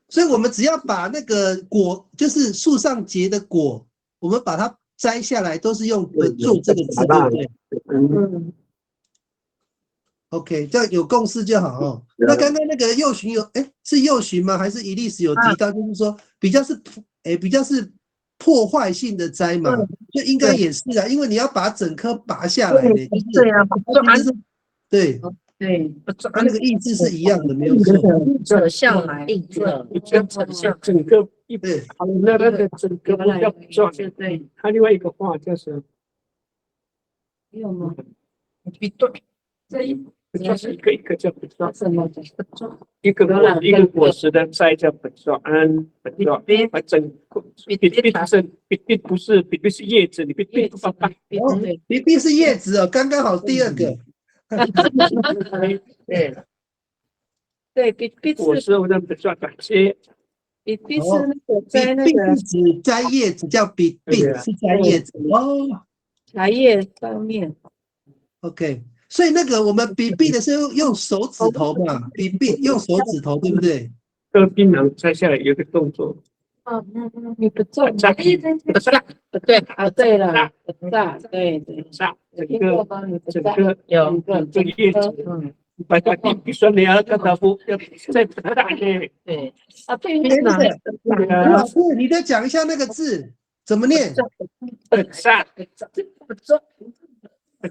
所以我们只要把那个果，就是树上结的果，我们把它摘下来，都是用不做这个字，对不对？OK， 这样有共识就好哦。那刚刚那个右巡是右巡吗？还是伊利斯有提到，就是说比较是破坏性的摘嘛，就应该也是啊，因为你要把整颗拔下来的，对啊，对。它那个意志是一样的，没有错。扯下来，硬扯下，整个那个整个不叫不做，对。它另外一个话就是有吗？这一个一个叫不做，一个果实的摘叫不做，不做，把整个必不是叶子，你必不把必是叶子哦，刚刚好第二个。对，必果实我们不做感谢。必是那个摘那个是指摘叶子，叫必是摘叶子哦。茶叶上面 OK， 所以那个我们必的是用手指头嘛，必用手指头，对不对？这个槟榔摘下来有个动作。你不做，不对啊，对了，不炸，对，整个有这个叶子，把它必须你要跟它不要再不大呢。对啊，对于老师，你再讲一下那个字怎么念？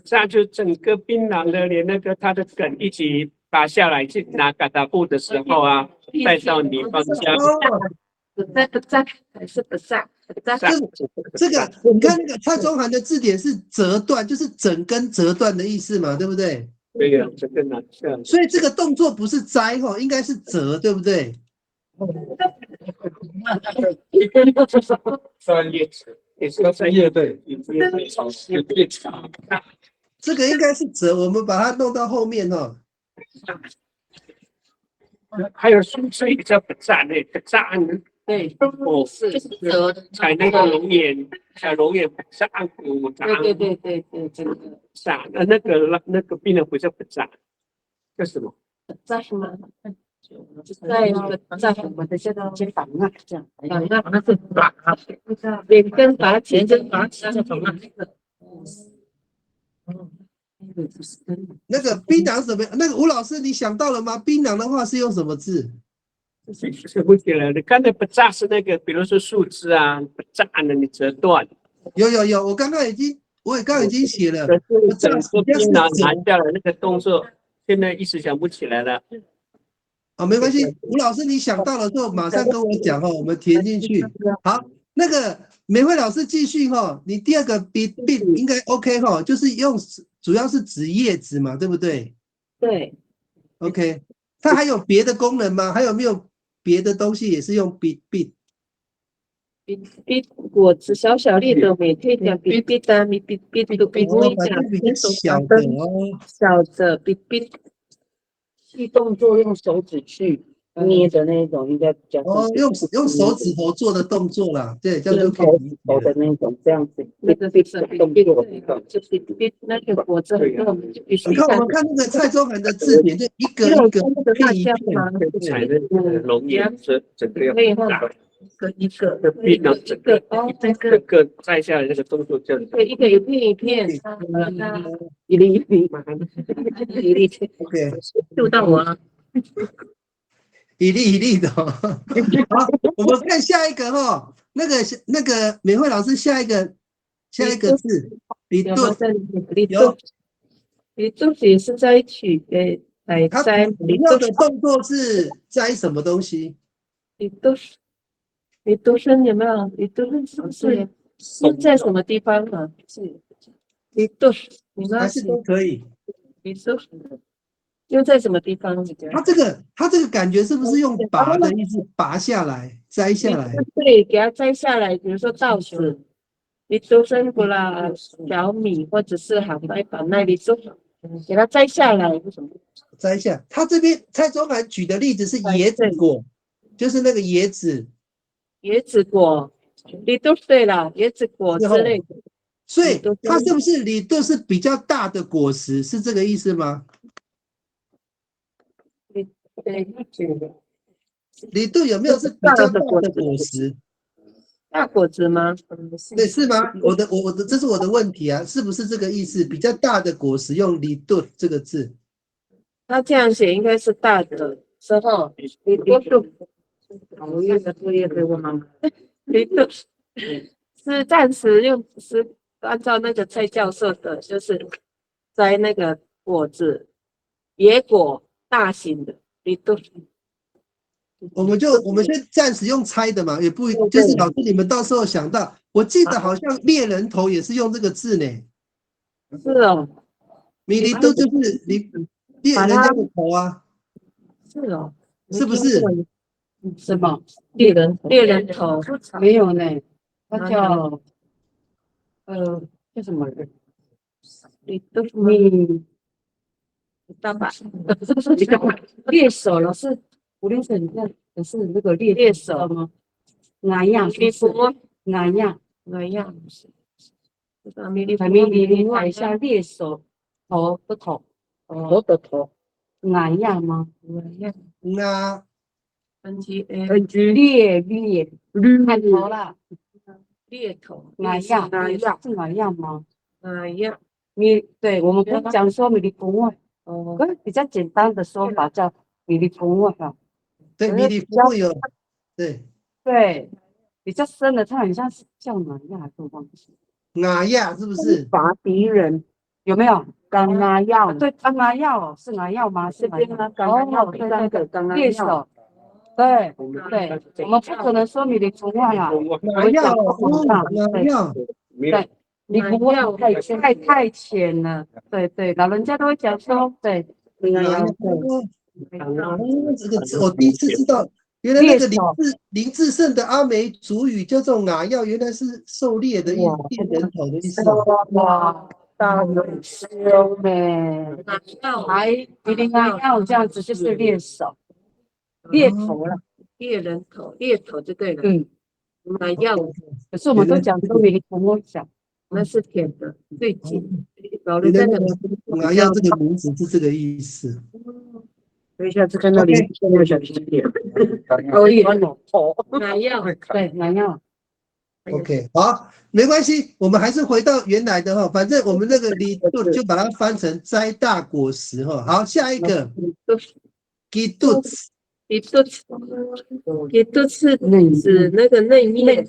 炸就整个槟榔的连那个它的梗一起拔下来，去拿嘎达布的时候啊，带到你方向。不在还是不在？这个你看那个蔡中涵的字典是折断，就是整根折断的意思嘛，对不对？对呀，整根拿下。所以这个动作不是摘哈，应该是折，对不对？专业词也是要专业对，这个应该是折，我们把它弄到后面哈。还有数字也叫不赞呢，不赞。对，哦，就是折的，采那个龙眼，采龙眼不赞，不赞。对，这个赞，那个病人不叫不赞，叫什么？在什么？在我们的这个肩膀啊，这样，那是拔，连根拔起，连根拔起叫什么？那个槟榔怎么样？那个吴老师，你想到了吗？槟榔的话是用什么字？想不起来了。刚才不炸是那个，比如说树枝啊，不炸的你折断。有，我刚刚已经写了。可是不炸整个槟榔拿下来那个动作，现在一时想不起来了。哦，没关系，吴老师，你想到了之后马上跟我讲哦，我们填进去。好，那个美惠老师继续哈，你第二个 B 应该 OK 哈，就是主要是指叶子嘛，对不对？对 ，OK， 它还有别的功能吗？还有没有别的东西也是用 B？比果子小小粒的，也可以讲比的，比比较小的哦，小的比去动作用手指去捏的那种，应该比较哦，用手指头做的动作啦，对，这样就可以理解的那种，这样子，那个是动作，就是比那个果子很多，你看我们看那个蔡宗涵的字典，就一个一个片一片，采那个龙眼整个要炸。一个槟榔整个摘下来那个动作叫一个一片一片，一粒一粒，一粒 ，OK， 就到我了。一粒的哦。好，我们看下一个哈，那个美惠老师下一个字，李顿有，李顿也是摘取来摘，主要的动作是摘什么东西？李都生有没有？李都生是不是在什么地方呢？是李都，你说还是都可以？李都又在什么地方？他这个感觉是不是用拔的意思？拔下来，摘下来？对，给它摘下来，比如说稻子，李都生不啦，小米或者是海白板那里都给它摘下来，为什么？摘下。他这边蔡宗涵举的例子是椰子果，就是那个椰子果，你都对了，椰子果之类的。所以它是不是李顿是比较大的果实？是这个意思吗？李顿有没有是比较大的果实？大果子吗？对，是吗？我的，这是我的问题啊，是不是这个意思？比较大的果实用李顿这个字，他这样写应该是大的时候，李顿我用的作业给我妈妈，李顿是暂时用是按照那个蔡教授的，就是摘那个果子，野果大型的李顿。我们先暂时用猜的嘛，也不就是老师你们到时候想到，我记得好像猎人头也是用这个字呢。是哦，米利都就是猎人家的头啊。是哦，是不是？什么猎人头没有呢？它叫叫什么人？你大把猎手了是？我认识你看可是那个猎手吗？哪样？你说哪样？还没你看一下猎手头的头哪样吗？那猎看头啦，猎头哪样是哪样吗？哪样？对我们不是讲说米利公外，比较简单的说法叫米利公外啊。对，米利公有，对，比较深的，它很像是叫哪样还是忘记？哪样是不是？伐敌人有没有？刚拿药，对，刚拿药是拿药吗？是哪药？刚拿药，对，猎手。对，我们不可能说你的除外啊，哪样？哪样？对，你不会太浅了，对，老人家都会讲说，对，哪样？这个字我第一次知道，原来那个林志胜的阿梅主语叫做哪药，原来是狩猎的意思，猎人头的意思。哇，大有修呢，还一定要这样子，就是猎手，猎头了，猎人头，猎头就对了。哪样？可是我们都讲都没跟我讲，那是甜的，最紧。老你的人家的麻药这个名字是这个意思。所以下次看到你要小心点。可以头，哪样？对，哪样？ OK，好，没关系，我们还是回到原来的哈，反正我们那个李杜就把它翻成摘大果实哈。好，下一个基杜斯，一肚是指那个嫩叶，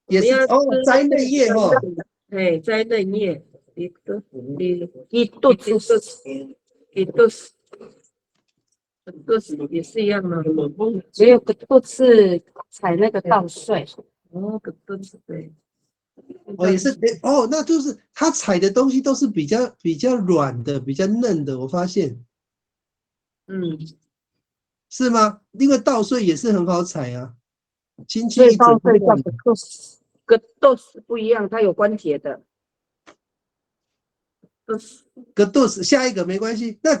也是哦，摘嫩叶哈。哎，摘嫩叶，一肚也是一样吗？只有个肚是采那个稻穗。哦，个肚子对。哦，也是哦，那就是它采的东西都是比较软的、比较嫩的，我发现。是吗？因为稻穗也是很好采啊，轻轻一整穗叫个豆是不一样，它有关节的。个豆子，下一个没关系。那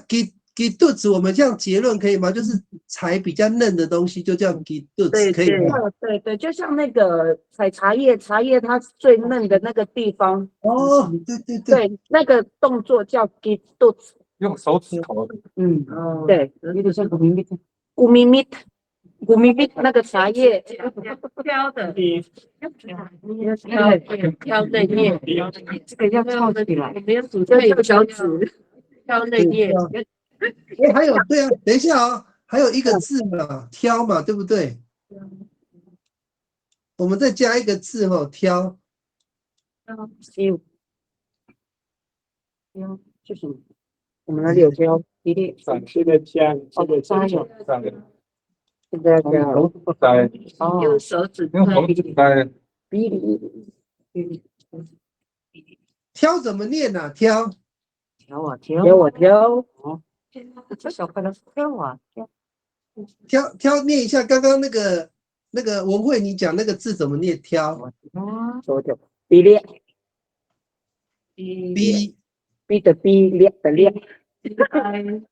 给豆子，我们这样结论可以吗？就是采比较嫩的东西就叫给豆子，可以吗？对，就像那个采茶叶，茶叶它最嫩的那个地方。哦，对，那个动作叫给豆子。用手指头。对，有点像古咪咪那个茶叶挑的，挑嫩叶，这个要翘起来，没有煮菜有脚趾，挑嫩叶。还有对啊，等一下啊，还有一个字嘛，挑嘛，对不对？我们再加一个字哈，挑。是什么？我们那里有挑，一定。这个加，这个加有。现在要用手指用手指摘。挑怎么念啊？挑。挑。这小朋友挑啊挑念一下，刚刚那个文慧你讲那个字怎么念？挑。比列。B 的 B 列的列。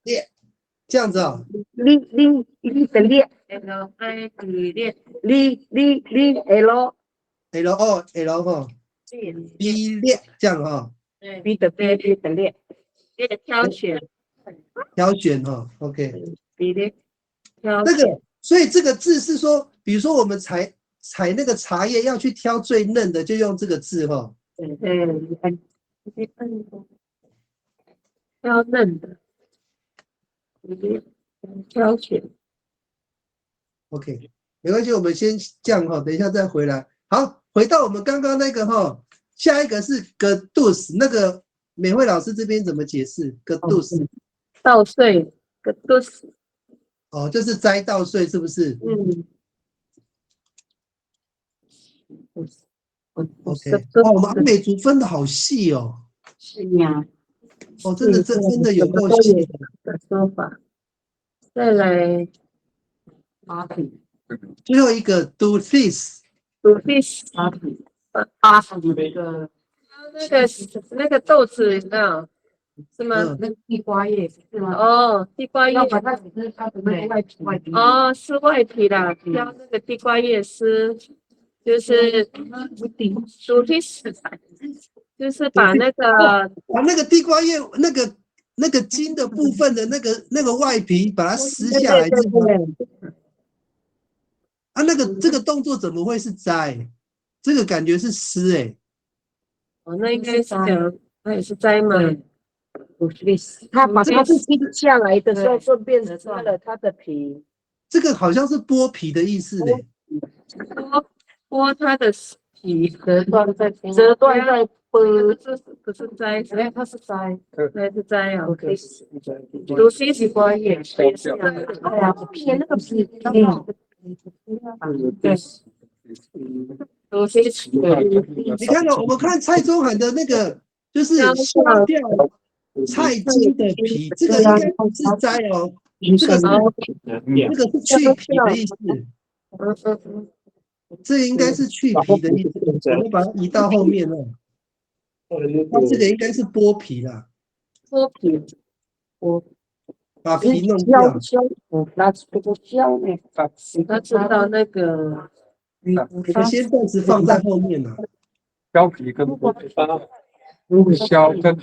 列，这样子啊。哩的列。L O L 哈。B 列这样哈。B 的 B 列的列。挑选哈 ，OK。这个，所以这个字是说，比如说我们采那个茶叶要去挑最嫩的，就用这个字哈。挑嫩的，挑选。OK， 没关系，我们先这样哈，等一下再回来。好，回到我们刚刚那个哈，下一个是格杜斯，那个美惠老师这边怎么解释？格杜斯。稻穗，格杜斯。哦，就是摘稻穗，是不是？OK， 哦，我们阿美族分的好细哦。是呀。哦，真的有够细的说法。再来，最后一个 do this。那个豆子有没有？是吗？那个地瓜叶是吗？哦，地瓜叶。它是它的那个外皮。哦，是外皮啦，挑那个地瓜叶丝，就是煮去食材，就是把那个地瓜叶那个茎的部分的那个外皮把它撕下来，是吗？啊，这个动作怎么会是摘？这个感觉是撕哎。哦，那应该是讲，那也是摘嘛。他把它是撕下来的时候，顺便撕了它的皮。这个好像是剥皮的意思嘞。剥它的皮，折断再剥，不是摘，它是摘，对，是摘啊。读西瓜叶，哎呀，偏那个皮，对。你看到我们看蔡宗涵的那个，就是削掉菜茎的皮，这个应该是摘哦，这个是去皮的意思。这应该是去皮的意思，我们把它移到后面了。它这个应该是剥皮啦，剥皮，把皮弄掉。那这个胶呢？他知道那个我们先暂时放在后面了。削皮跟剥皮，削跟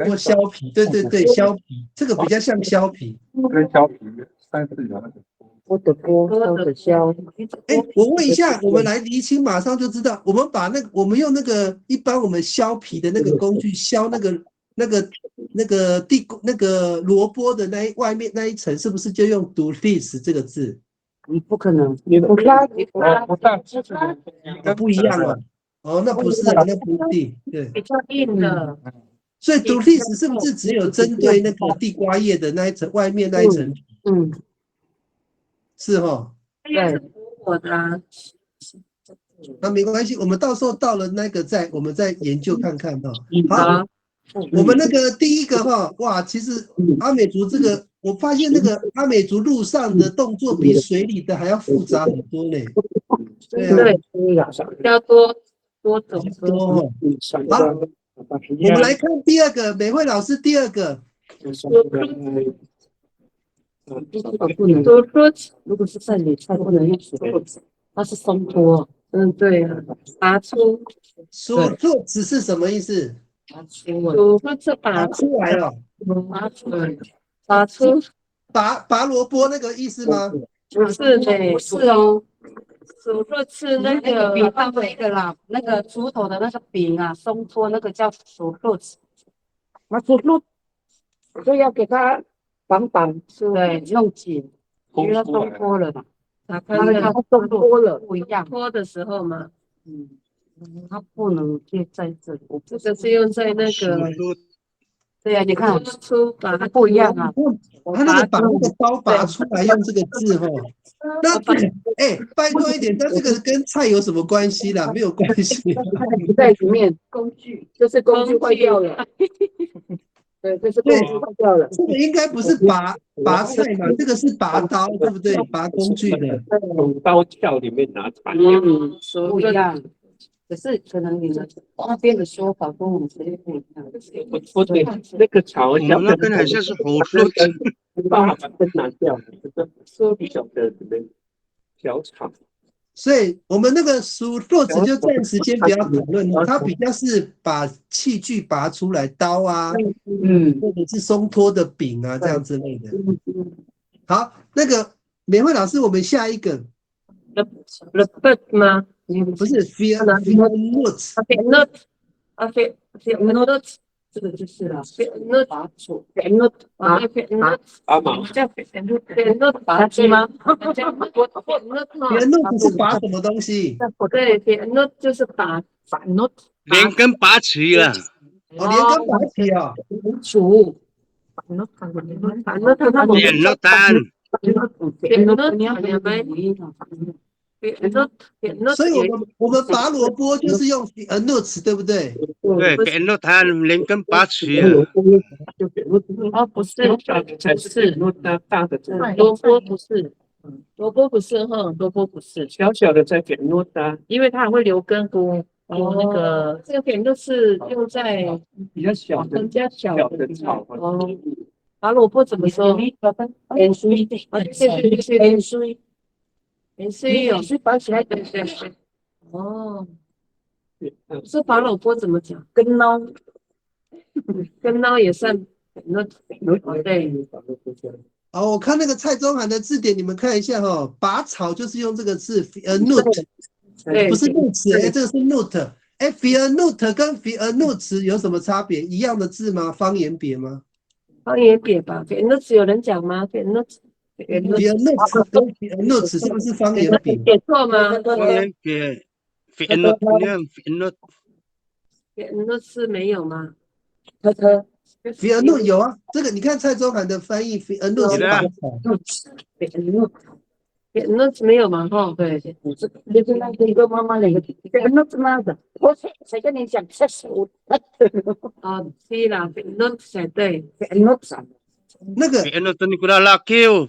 或削皮，对对对，削皮，这个比较像削皮。跟削皮3、4有那个。我的剥，我的胶。哎，我问一下，我们来厘清，马上就知道，我们把我们用那个一般我们削皮的那个工具削那个萝卜的外面那一层，是不是就用 dulis 这个字？你不可能，不大，不一样哦。哦，那不是啊，那不一定，对。比较硬的，所以 dulis 是不是只有针对那个地瓜叶的那一层外面那一层？是哈。对，我的啊。那没关系，我们到时候到了那个我们再研究看看哈。好，我们那个第一个哈，哇，其实阿美族这个，我发现那个阿美族陆上的动作比水里的还要复杂很多呢。对啊，要多种多哦。好，我们来看第二个，美惠老师第二个。如果是在里菜不能用水，它是松脱。对啊，拔出，说词是什么意思？拔出来了，拔出，拔萝卜那个意思吗？不是的，不是哦。是那个饼上的一个啦，那个竹头的那个饼啊，松脱那个叫熟肉子。那熟肉就要给它绑，对，弄紧，因为它松脱了嘛。它松脱了不一样，脱的时候嘛，它不能贴在这里。这个是用在那个，对呀，你看把它不一样啊。他那个把那个刀拔出来用这个字哈，那拜托一点，那这个跟菜有什么关系啦？没有关系。在里面工具就是工具坏掉了。对，这是工具坏掉了。这个应该不是拔菜嘛，这个是拔刀，对不对？拔工具的。从刀鞘里面拿出来。不一样。可是可能你们那边的说法跟我们这边不一样。我对那个草，我们那边好像是红薯子，把它分拿掉，这个说小的里面小草。所以我们那个熟肉子就暂时先不要讨论了，它比较是把器具拔出来，刀啊，或者是松脱的饼啊这样之类的。好，那个美惠老师，我们下一个 the bird 吗？不是 fear nuts， 这个就是了。拔毛叫拔鸡吗？fear nuts 是拔什么东西？对，fear 就是拔连根拔起了。哦，连根拔起啊。煮。点了蛋。所以我们拔萝卜就是用nuts，对不对？对，点了蛋，连根拔起了。不是，大的萝卜不是，萝卜不是哈，萝卜不是，小小的在点落的，因为它还会留根菇。那个这个点就是用在比较小的草。拔萝卜怎么说？盐水有拔起来，对。哦，是拔萝卜怎么讲？跟捞，跟捞也算对。好，我看那个蔡宗涵的字典，你们看一下哈，拔草就是用这个字 nut， 不是 nuts， 这个是 nut。fear nut 跟 fear nuts 有什么差别？一样的字吗？方言别吗？方言别吧 ，fear nuts 有人讲吗 ？fear nuts 跟 fear nuts 是不是方言别？写错吗？方言别 fear nuts 没有吗？fear nut 有啊，这个你看蔡宗涵的翻译 fear nut 是拔草。nuts 没有嘛？哈，对，你跟那个一个妈妈那个nuts 妈的，我谁跟你讲75？是啦 ，nuts 才对 nuts 那个 fear nuts 你给他拉 Q，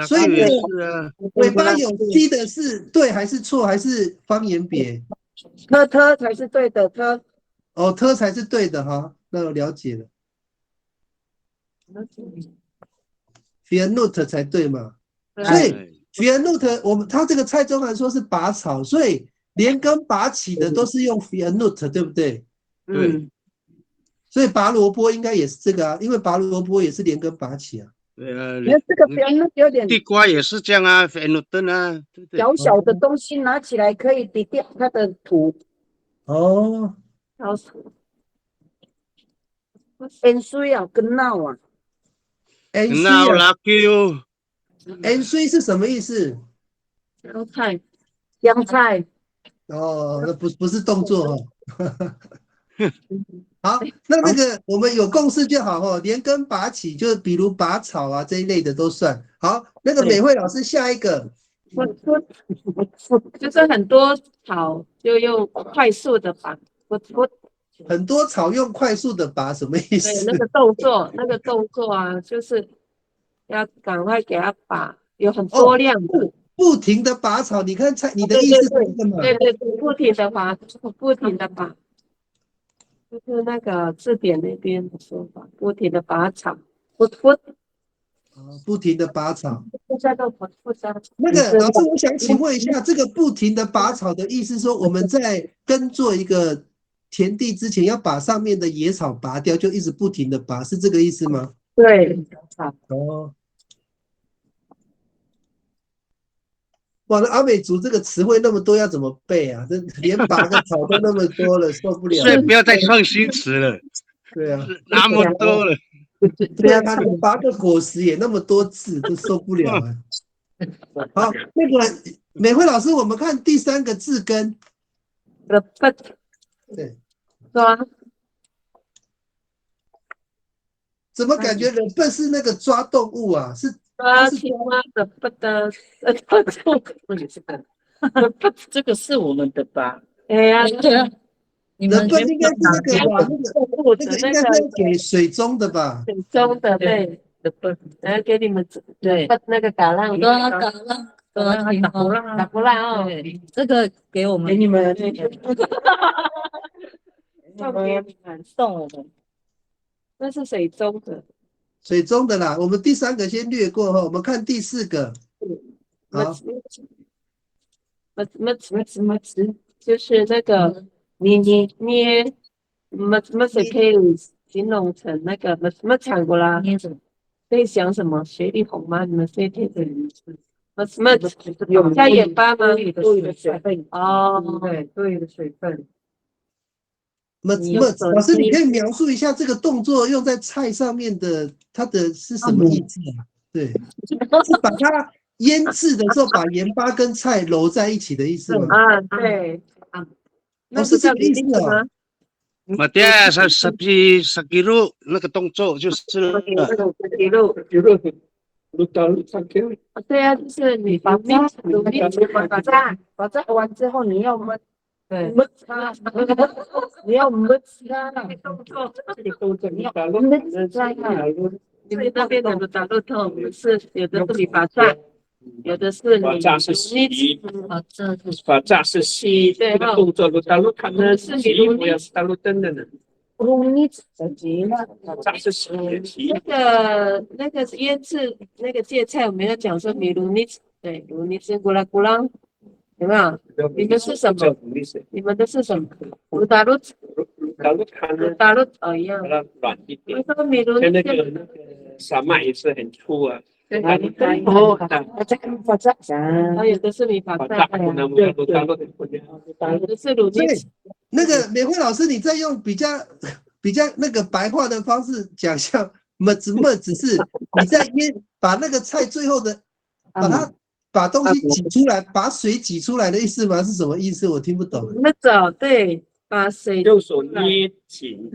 所以也是啊。尾巴有 c 的是对还是错还是方言别？特才是对的，特哦，特才是对的哈，那我了解了。Fianut 才对嘛，所以 Fianut 它这个蔡中涵说是拔草，所以连根拔起的都是用 Fianut， 对不对？对，所以拔萝卜应该也是这个啊，因为拔萝卜也是连根拔起啊。对啊，那这个边有点地瓜也是这样啊，菲努顿啊，对不对？小小的东西拿起来可以抵掉它的土。哦，好，盐水啊，跟闹啊， N 那 C 啊 lucky you， ，N C 是什么意思？香菜，香菜，哦，那不是动作哈。好，那个我们有共识就好哦，连根拔起，就是比如拔草啊这一类的都算。好，那个美惠老师下一个，就是很多草就用快速的拔，很多草用快速的拔，什么意对，思？那个动作啊，就是要赶快给它拔，有很多量的，不停的拔草。你看你的意思是这个吗？对，不停的拔，不停的拔，就是那个字典那边的说法，不停的拔草，不停的拔草。不那个老师，我想请问一下，这个不停的拔草的意思说，我们在耕作一个田地之前，要把上面的野草拔掉，就一直不停的拔，是这个意思吗？对，哦。哇，那阿美族这个词汇那么多，要怎么背啊？这连拔个草都那么多了，受不了。所以不要再创新词了，对啊，那么多了。对啊，连拔个果实也那么多字，都受不了啊。好，那个美惠老师，我们看第三个字根。对，抓，怎么感觉人笨是那个抓动物啊？是抓青蛙的不得，这个是我们的吧？哎呀，对啊，你们人笨应该是那个吧？那个应该是要给水中的吧？水中的对，然后给你们对那个橄榄，打不烂哦，对，这个给我们，给你们，送我们。那是水中的，水中的啦。我们第三个先略过哈，我们看第四个。好，就是那个捏，可以形容成那个抢过啦，可以想什么雪里红吗？你们这天的有加盐巴吗？多余的水分哦，对，多余的水分。老师，你可以描述一下这个动作用在菜上面的，它的是什么意思啊？对，是把它腌制的时候把盐巴跟菜揉在一起的意思吗？啊，对，哦，是这个意思哦。马爹，10 kilo 那个动作就是了。对啊，就是你把炸完之后，你要焖，对，焖它，你要焖它，动作，你要焖它。你们那边的打肉透是有的是你把炸，有的是你把炸是洗，对，动作打入看的是洗，不要是打入灯的人。炸是洗。那个腌制那个芥菜，我们要讲说米鲁尼，对，鲁尼是古拉，有没有？你们是什么？你们的是什么？鲁达鲁一样。软一点。我说米鲁尼那个小麦也是很粗啊。对，它有的是米法菜，有的是鲁尼。那个美惠老师，你再用比较那个白话的方式讲，像只是你在把那个菜最后的把东西挤出来，把水挤出来的意思吗？是什么意思？我听不懂。那走对，把水右手捏紧，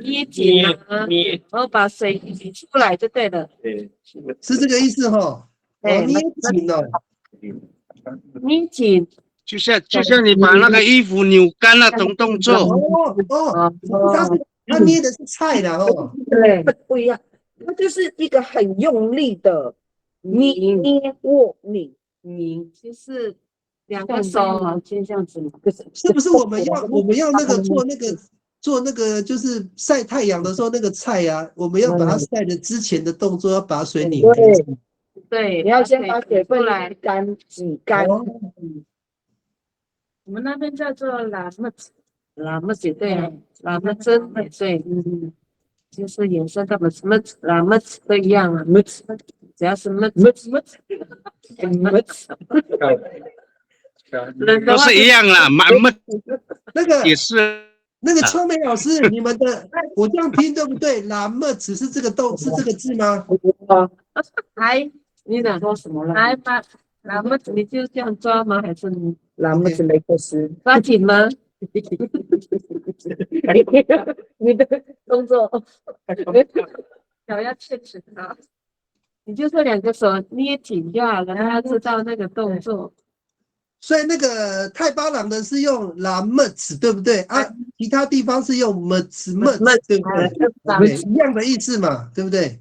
然后把水挤出来就对了。对，是这个意思哈。哦，捏紧哦，捏紧。就像你把那个衣服扭干那种动作。他捏的是菜的哦。对，不一样，它就是一个很用力的捏握拧，就是两个手好像这样子嘛。是不是我们要那个做那个做那个就是晒太阳的时候，那个菜啊，我们要把它晒的之前的动作，要把水拧干。对，你要先把水分来干挤干。我们那边叫做拉木子，对，拉木针，对，就是衍生的拉木子都一样啊，木子，只要是木子，都是一样啦，满木那个也是。那个秋梅老师，你们的我这样拼对不对？拉木子是这个是这个字吗？还你哪说什么了？还把拉木子你就这样抓吗？还是拉木子没克斯抓紧吗？你的动作脚要切齿啊！你就说2个手捏紧就好了，让他知道那个动作。所以那个太巴郎的是用拉木子，对不对啊？其他地方是用木子，对不对？一样的意思嘛，对不对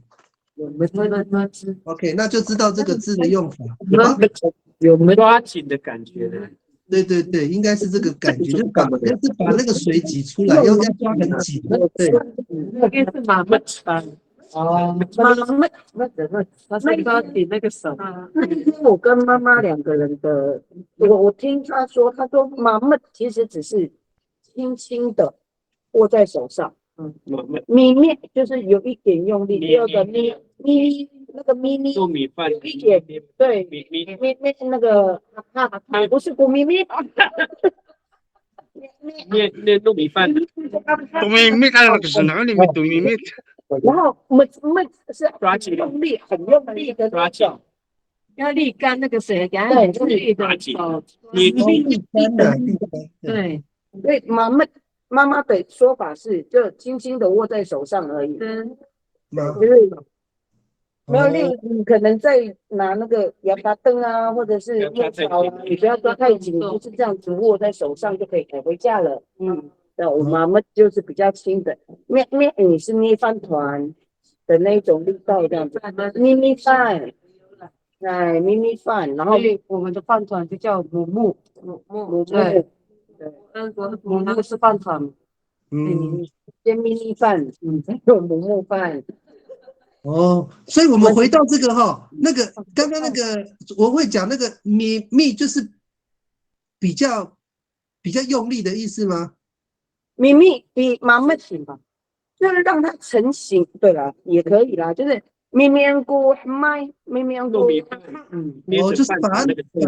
？OK， 那就知道这个字的用法。有抓紧的感觉的。对，应该是这个感觉，就是把那个水挤出来，要抓很紧。对，那个是马木吧？哦，他是抓紧那个手。我跟妈妈2个人的，我听他说妈妈其实只是轻轻的握在手上，咪咪就是有一点用力，第二个咪那个咪做米饭有一点对咪那个不是古咪咪。面糯米饭，然后是抓紧用力，很用力的抓紧，要沥干那个水，给它很用力的手。对，所以妈妈的说法是，就轻轻的握在手上而已。就是没有，例如你可能在拿那个摇把灯啊，或者是用草啊，你不要抓太紧，就是这样子握在手上就可以改回家了。那我妈妈就是比较轻的，你是捏饭团的那种力道这样子，咪饭，咪饭，然后我们的饭团就叫母木，对，母木是饭团，先咪饭，再用母木饭。哦，所以我们回到这个那个刚刚那个我会讲那个咪就是比较用力的意思吗？咪比妈妈型吧，就是让它成型。对了，也可以啦，就是咪咕麦糯米饭，就是把它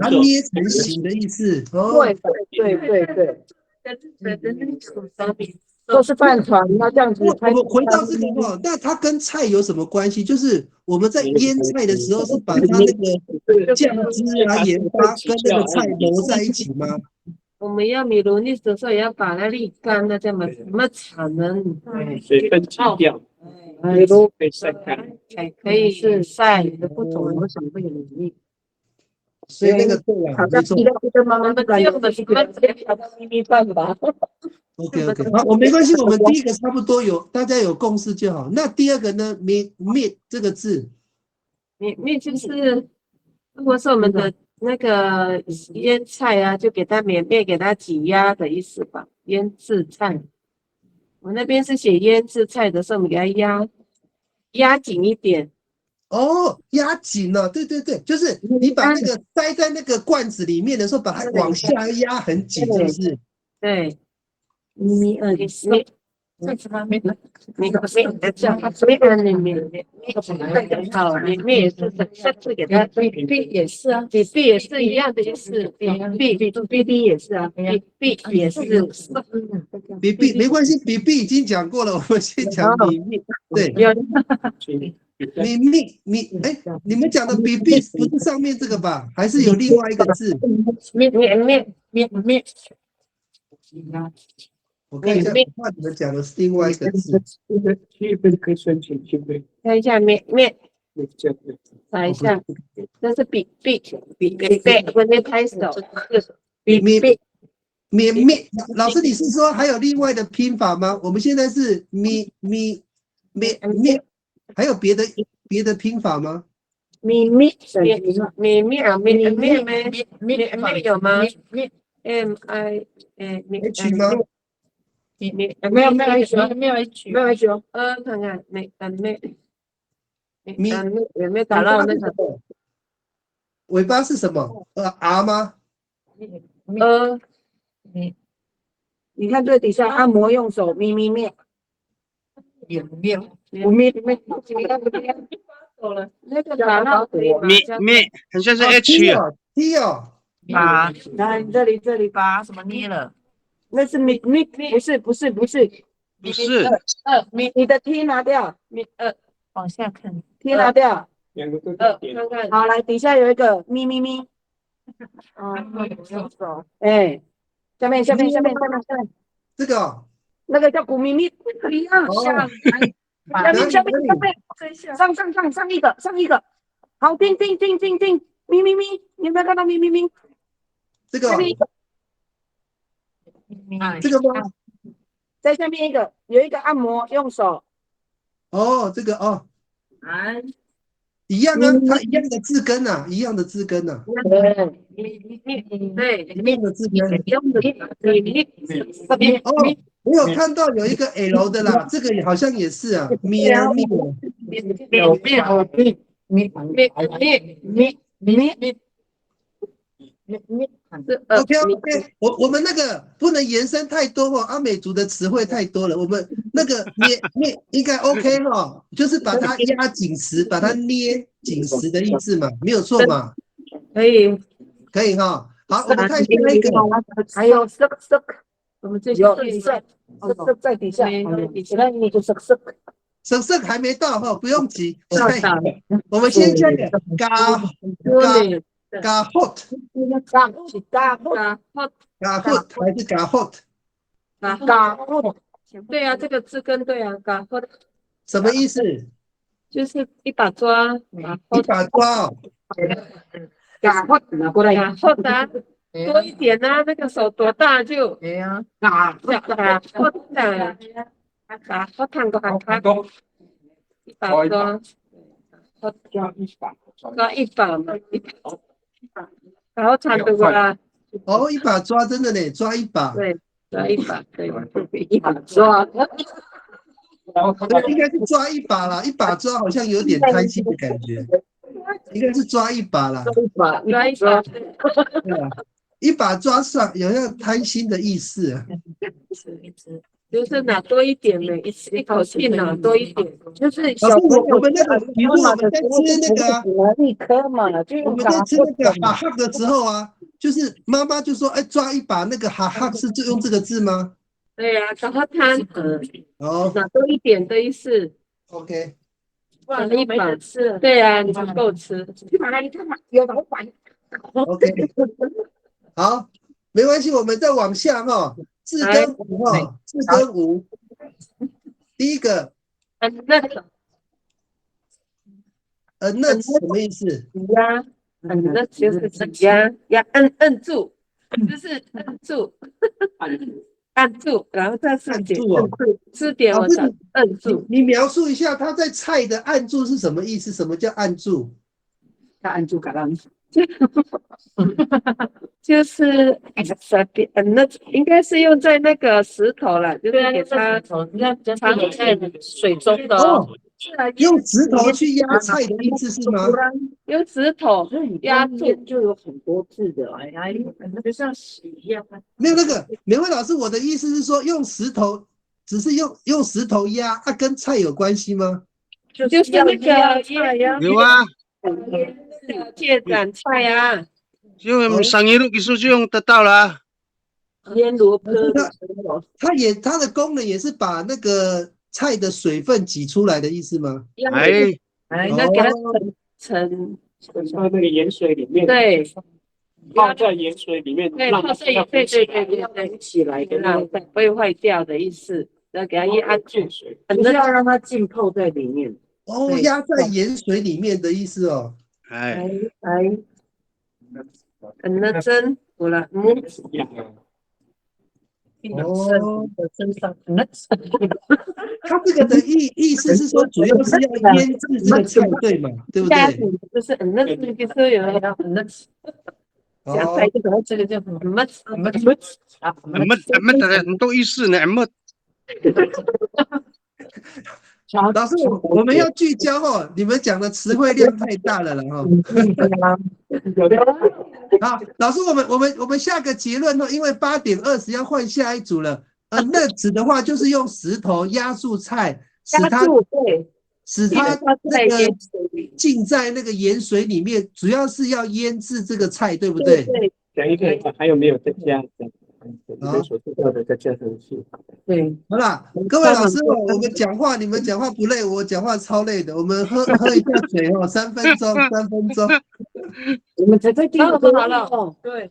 捏成型的意思。对。都是饭团，那这样子。我们回到这个那它跟菜有什么关系？就是我们在腌菜的时候，是把它那个酱汁啊、盐巴跟那个菜揉在一起吗？我们要米露的时候也要把它沥干，那这么才能水分去掉，米露可以晒干，可以是晒的不同，我想会有努力。所以那个对啊，没错。妈妈用的是咪咪饭吧。OK， 好，我没关系，我们第一个差不多大家有共识就好。那第二个呢？面这个字，面就是如果是我们的那个腌菜啊，就给它面给它挤压的意思吧。腌制菜，我那边是写腌制菜的时候，我们给它压紧一点。压紧了，对，就是你把那个塞在那个罐子里面的时候，把它往下压很紧，是不是？对。面也是下次给他，B 也是啊，B 也是一样的意思，B 也是啊，B 也是，B 没关系，B 已经讲过了，我们先讲米，对，你们讲的 B 不是上面这个吧？还是有另外一个字？面。我看一下，我怕你们讲的是另外一个字。看一下面，查一下，这是比，我没拍手，面。老师，你是说还有另外的拼法吗？我们现在是面，还有别的拼法吗？面有吗？MIH 吗？没有 H 没有 H，没有 H 哦，看看有没有打到那个尾巴是什么？R 吗？你看最底下按摩用手咪咪咪，有没有？那个打到很像是哦 H T 啊。哦 T 哦，把来这里把什么捏了？那是咪，不是，不是你的 T 拿掉往下看， ，T 拿掉，看看，好，来底下有一个咪咪咪，用手，哎，下面，这个哦那个叫古咪咪，一样，哦下面，哪里上一个，好，叮，咪咪咪，你有没有看到咪咪咪？这个哦下面一个，这个吗？在下面一个有一个按摩用手，哦，这个哦，一样啊，它一样的字根呐，一样的字根呐，对，一样的字根。咪哦，我有看到有一个 L 的啦，这个好像也是啊，咪啊咪。OK OK，我们那个不能延伸太多哦，阿美族的词汇太多了，我们那个捏应该 OK 哈，就是把它压紧实，把它捏紧实的意思嘛，没有错嘛，可以，可以哈。好，我们看下一个，还有色，我们这有色在底下，那你就色，省色还没到哈，不用急。我们先下一个嘎 hot 还是嘎 hot？对啊，这个字根对啊，什么意思？就是一把抓，一把抓哦。多一点啊，那个手多大就对呀，一把抓，抓一把嘛，然后长的啦，哦，一把抓，真的呢，抓一把。对，抓一把，对，一把抓，对，应该是抓一把啦，一把抓好像有点贪心的感觉，应该是抓一把啦。抓一把，对啊，一把抓上有像贪心的意思啊。就是拿多一点呢，一口气拿多一点，就是老师，我们那个，比如说我们在吃那个啊，一颗嘛，我们在吃那个哈哈的时候啊，就是妈妈就说，哎，抓一把那个哈哈是就用这个字吗？对呀，然后它哦拿多一点的意思， ，OK，不然你没得吃。对呀，你不够吃。去买来你看嘛，有老板。OK，好，没关系，我们再往下哈，字根五哈，字根五，第一个那个那什么意思？压，那就是压摁住，就是按住，然后再是点是点我才摁住。你描述一下它在菜的按住是什么意思？什么叫按住？他按住橄榄，就是那应该是用在那个石头了，就是给它藏在水中的哦。用石头去压菜的意思是吗？用石头压住就有很多字的，哎呀，就像屎一样。没有那个，美惠老师，我的意思是说，用石头，只是用石头压，啊，跟菜有关系吗？就是那个菜呀，有啊，芥蓝菜呀，就上一路技术就用得到了。腌萝卜，它的功能也是把那个菜的水分挤出来的意思吗？哎，那给它盛在那个盐水里面，对，泡在盐水里面，对，让它泡在对起来，让它不会坏掉的意思。然后给它一按住，就是要让它浸泡在里面。哦，压在盐水里面的意思哦。哎，那针好了，哦，它这个的意思是说，主要是要腌制这个菜，对嘛？对不对？就是那就是有那讲菜这个叫什么？很多意思呢，老师，我们要聚焦哦，你们讲的词汇量太大了哈。好，老师，我们下个结论哦，因为8:20要换下一组了。那指的话就是用石头压住菜，使它那个浸在那个盐水里面，主要是要腌制这个菜，对不对？讲一个还有没有再加？你们所知道的再加上去。对，好啦，各位老师哦，我们讲话，你们讲话不累，我讲话超累的。我们喝一下水哦，3分钟，3分钟。我们才在第二个好了。对。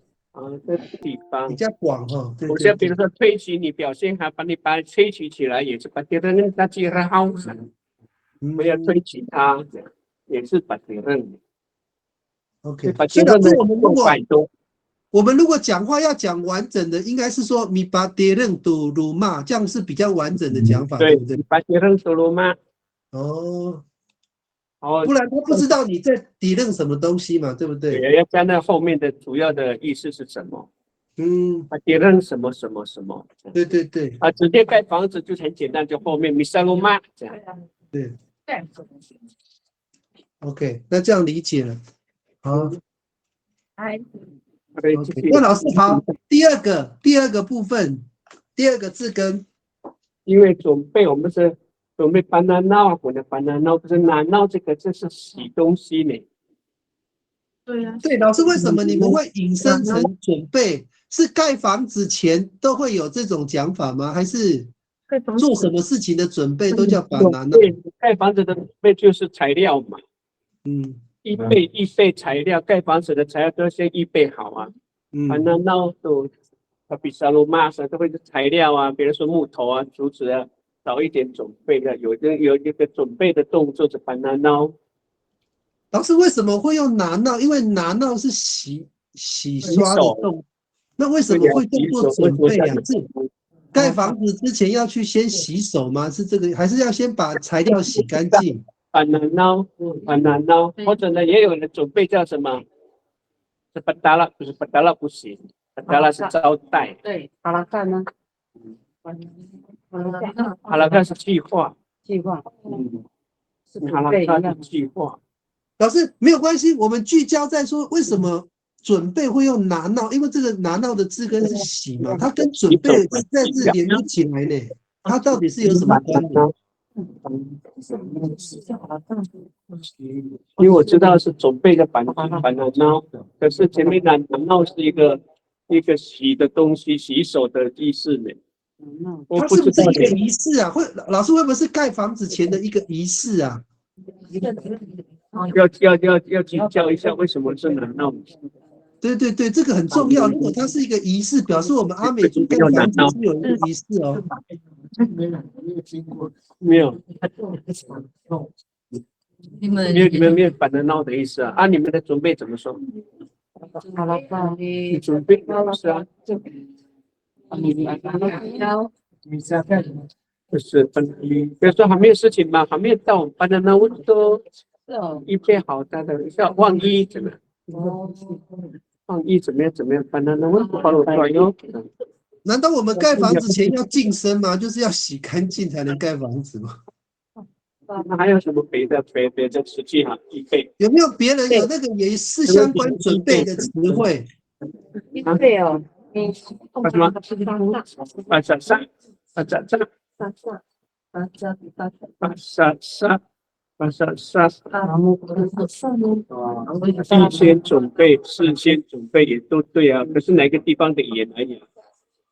这地方比较广哈。我现在比如说推举你表现好，把你推举起来，也是把别人那几个好神，不要推举他，也是把别人。OK， 所以老师，我们如果讲话要讲完整的，应该是说你把别人都辱骂，这样是比较完整的讲法，对不对？把别人都辱骂。不然他不知道你在抵认什么东西嘛，对不对？对，要加那后面的主要的意思是什么？抵认什么什么什么？对。直接盖房子就很简单，就后面米萨鲁玛这样。对。OK， 那这样理解了。好。那老师好，第二个部分，第二个字根，因为准备我们是。准备banana，我的banana不是banana这是洗东西呢。对啊。对，老师，为什么你们会引申成准备？是盖房子前都会有这种讲法吗？还是做什么事情的准备都叫banana？对，盖房子的准备就是材料嘛。预备材料，盖房子的材料都要先预备好啊。banana都比萨鲁玛什都会是材料啊，比如说木头啊、竹子啊。早一点准备的，有一个准备的动作是banana。老师为什么会用拿闹？因为拿闹是洗刷的动，那为什么会做准备啊？是盖房子之前要去先洗手吗？是这个，还是要先把材料洗干净？banana，或者呢，也有人准备叫什么？是badala，不是badala不行，badala是招待。对，好了，干呢？好了，那是计划。好了，那是计划。老师没有关系，我们聚焦在说为什么准备会用拿闹，因为这个拿闹的字根是洗嘛，它跟准备实在是连不起来呢。它到底是有什么关联？因为我知道是准备的banana，可是前面的闹是一个洗的东西，洗手的意思呢。它是不是一个仪式啊？老师会不会是盖房子前的一个仪式啊？要请教一下为什么是拿闹？对，这个很重要。如果它是一个仪式，表示我们阿美族盖房子是有一个仪式哦。没有。你们没有反正闹的意思啊？你们的准备怎么说？你准备是啊。就是比如说还没有事情嘛，还没有到，反正呢我都预备好的要万一怎么样？万一怎么样？反正呢我好了哟。难道我们盖房子前要净身吗？就是要洗干净才能盖房子吗？那还有什么别的实际哈预备？有没有别人有那个也是相关准备的词汇？预备哦。什么？事先准备也都对啊，可是哪个地方的言而已。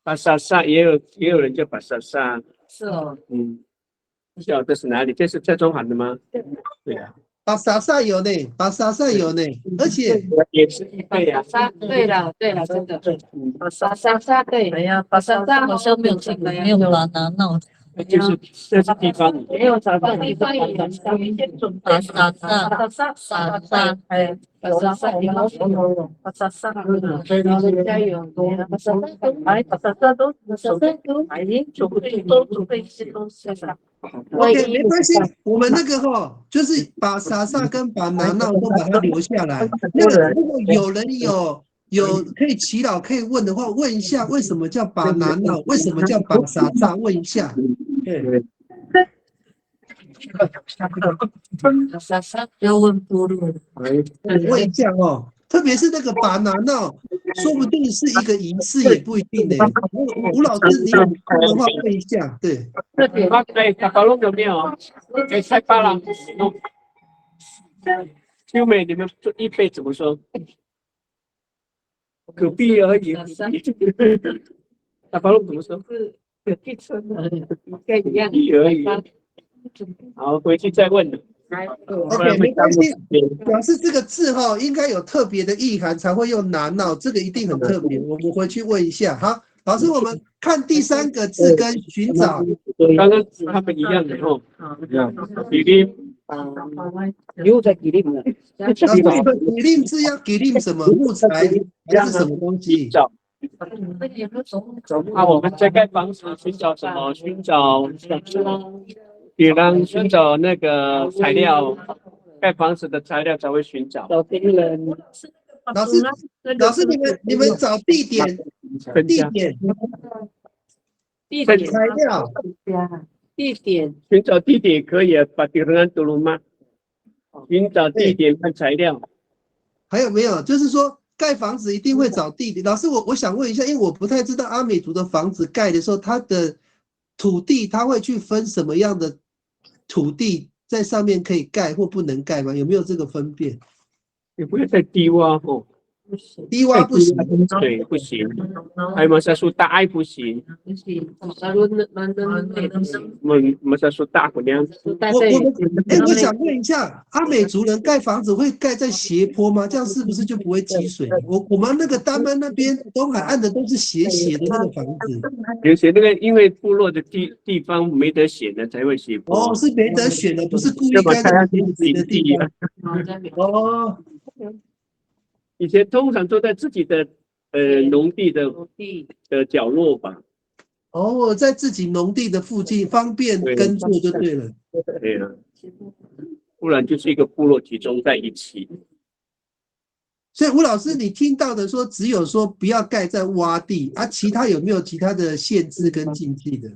巴萨萨也有人叫巴萨萨。是哦。不晓得这是哪里？这是在中韩的吗？对啊。巴萨萨有呢，而且也是预备啊。对了，真的。巴萨对。哎呀，巴萨萨好像没有这个，没有拿闹。就是这是地方，没有找到地方有一些准备。沙哎，巴萨有，加油！哎，巴萨都，哎，准备一些东西了。OK， 没关系，我们那个就是把沙萨跟把拿闹都把它留下来。那个如果有人有有可以祈祷可以问的话，问一下为什么叫巴拿闹，为什么叫绑沙扎？问一下。对。要问部落。问一下哦，特别是那个巴拿闹，说不定是一个仪式，也不一定呢。吴老师，你有空的话问一下。对。哎，打包龙有没有？哎，才巴郎。秀美，你们一辈怎么说？隔壁而已。打包龙怎么说？隔壁村的，跟一样而已。好，回去再问。OK， 没关系，表示这个字哈，应该有特别的意涵才会用拿闹，这个一定很特别。我们回去问一下哈。老师，我们看第3个字跟寻找，刚刚他们一样的哦，一样。比例，又在吉利了。老师，你们吉利字要吉利什么？木材还是什么东西？我们在盖房子寻找什么？寻找，比方寻找那个材料，盖房子的材料才会寻找。老师，你们找地点材料，地点，寻找地点可以啊，把地方读了吗？寻找地点和材料。还有没有？就是说盖房子一定会找地点。老师，我想问一下，因为我不太知道阿美族的房子盖的时候，它的土地它会去分什么样的土地在上面可以盖或不能盖吗？有没有这个分辨？你不要再低洼哦。低洼不行，对，不行。还有马树大爱不行，马树大不良。我想问一下，阿美族人盖房子会盖在斜坡吗？这样是不是就不会积水？我们那个丹麦那边东海岸的都是斜的那个房子。有些那个因为部落的地方没得选的才会斜坡。哦，是没得选的，不是故意盖在斜的地方。哦。以前通常都在自己的农地的角落吧。哦，在自己农地的附近方便耕作就对了。对啊，不然就是一个部落集中在一起。所以吴老师，你听到的说只有说不要盖在洼地啊，其他有没有其他的限制跟禁忌的？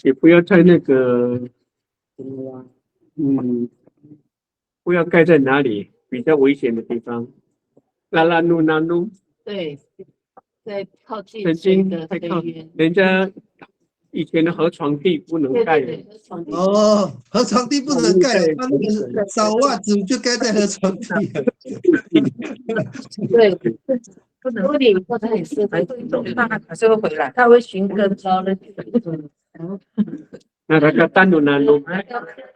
也不要在那个，不要盖在哪里？比较危险的地方，拉努，对，在靠近曾经在靠人家以前的河床地不能盖。哦，河床地不能盖，他那个扫袜子就盖在河床地。对，不能或者也是还是会回来，他会寻根招的。那个丹努南路，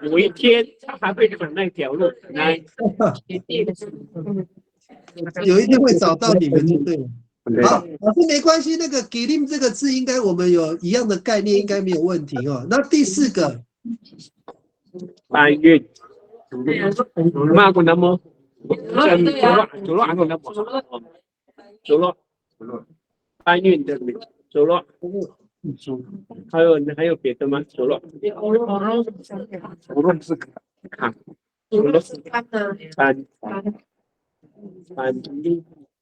有一天他还会走那条路来，有一天会找到你们就对了。好，老师没关系，那个 “gilim” 这个字应该我们有一样的概念，应该没有问题哦。那第4个，搬运，马古那么，走路阿古那么，走路，搬运的走路。还有别的吗？走路，走路是看，走路是搬，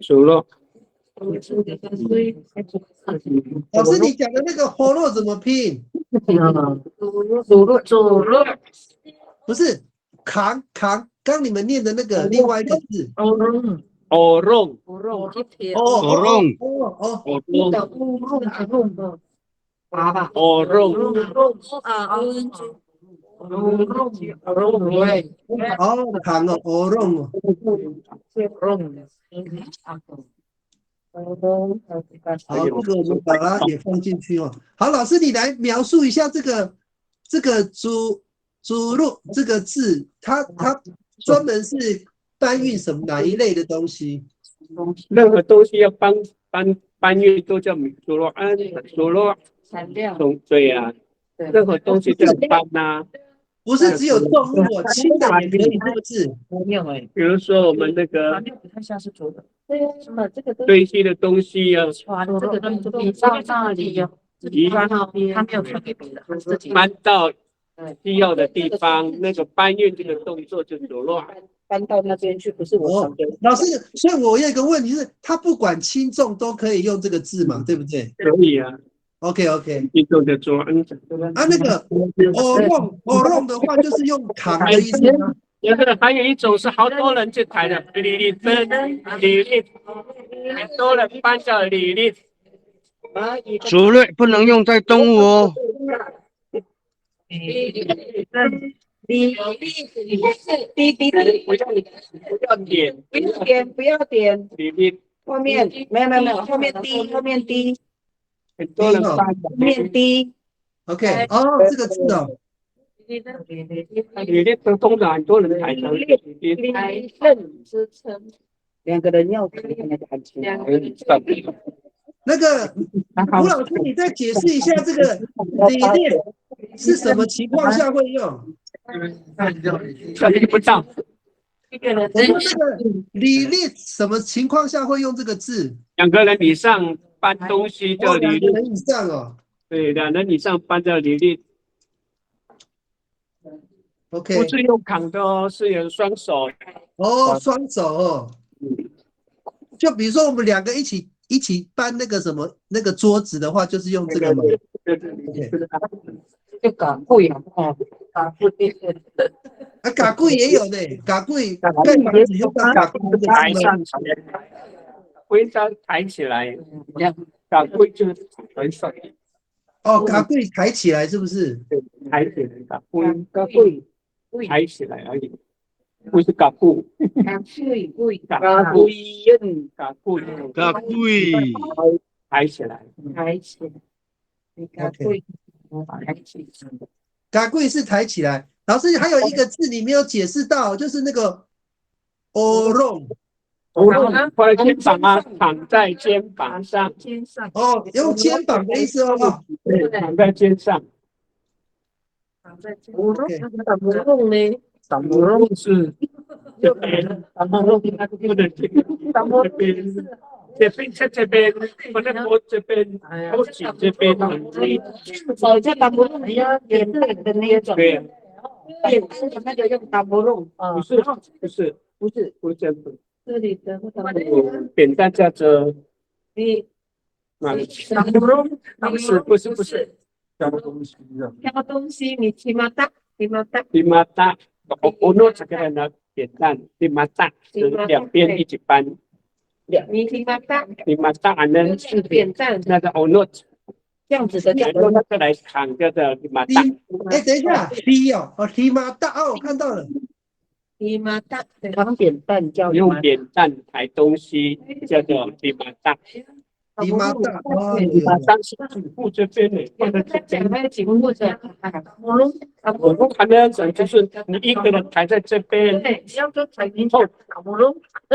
走路。老师，你讲的那个 “holo” 怎么拼？走路，不是扛，刚你们念的那个另外一个字。orong，扛哦，orong。好，这个我们把它也放进去哦。好，老师，你来描述一下这个主路这个字，它专门是搬运什么哪一类的东西？任何东西要搬运都叫主路材料。对呀，任何东西叫搬呐。不是只有动物哦，轻的也可以，是不是？比如说我们那个堆积的东西啊，这个比上那里有，他没有特别别的，自己搬到需要的地方，那个搬运这个动作就走乱。搬到那边去，不是我常的。老师，所以我有一个问题是，他不管轻重都可以用这个字嘛，对不对可以啊。？OK，轻重的做。那个弄的话，就是用扛的意思吗？还有一种是好多人去抬的，李很多人搬叫李。族类不能用在动物哦。不要点，后面没有，后面低，很多人搬后面低。OK， 这个字哦。李通常很多人抬的。支撑。2个人要抬那个安全。那个吴老师，你再解释一下这个理念是什么情况下会用？不到。我说这个理念什么情况下会用这个字？2个人以上搬东西叫理2个人以上哦。对，2人以上搬叫理念。OK， 不是用扛的哦，是用双手。双手哦。就比如说我们2个一起搬那个什么那个桌子的话，就是用这个嘛。对。就嘎贵啊，嘎贵。嘎贵也有呢，嘎贵盖房子用嘎贵这个抬上去，徽章抬起来，嘎贵就是很少。嘎贵抬起来是不是？对，抬起来，嘎贵抬起来而已，不是嘎贵。嘎贵抬起来。嘎贵是抬起来。老师还有一个字你没有解释到，就是那个弄。放在肩膀啊，躺在肩膀上。用肩膀的意思哦。对，躺在肩上。打不弄呢？打不弄是这边，打不弄那个不能这边，这边，我在脖这边，后颈这边很低。叫打不弄，你要点对的那种。对。点对的那个用打不弄。不是这样子。这里的扁担架着。打不弄，不是。挑东西，你骑马达。我弄这个人的扁担，骑马达，就是2边一起搬。你骑马达，那是扁担，那个我弄这样子的叫用那个来扛着的骑马达。等一下，骑马达我看到了。骑马达，扛扁担叫用扁担抬东西叫做骑马达。骑马达，是颈部这边的，放在这边。还有颈部这样，我们看那种就是你一个人抬在这边，对，只要说彩屏后，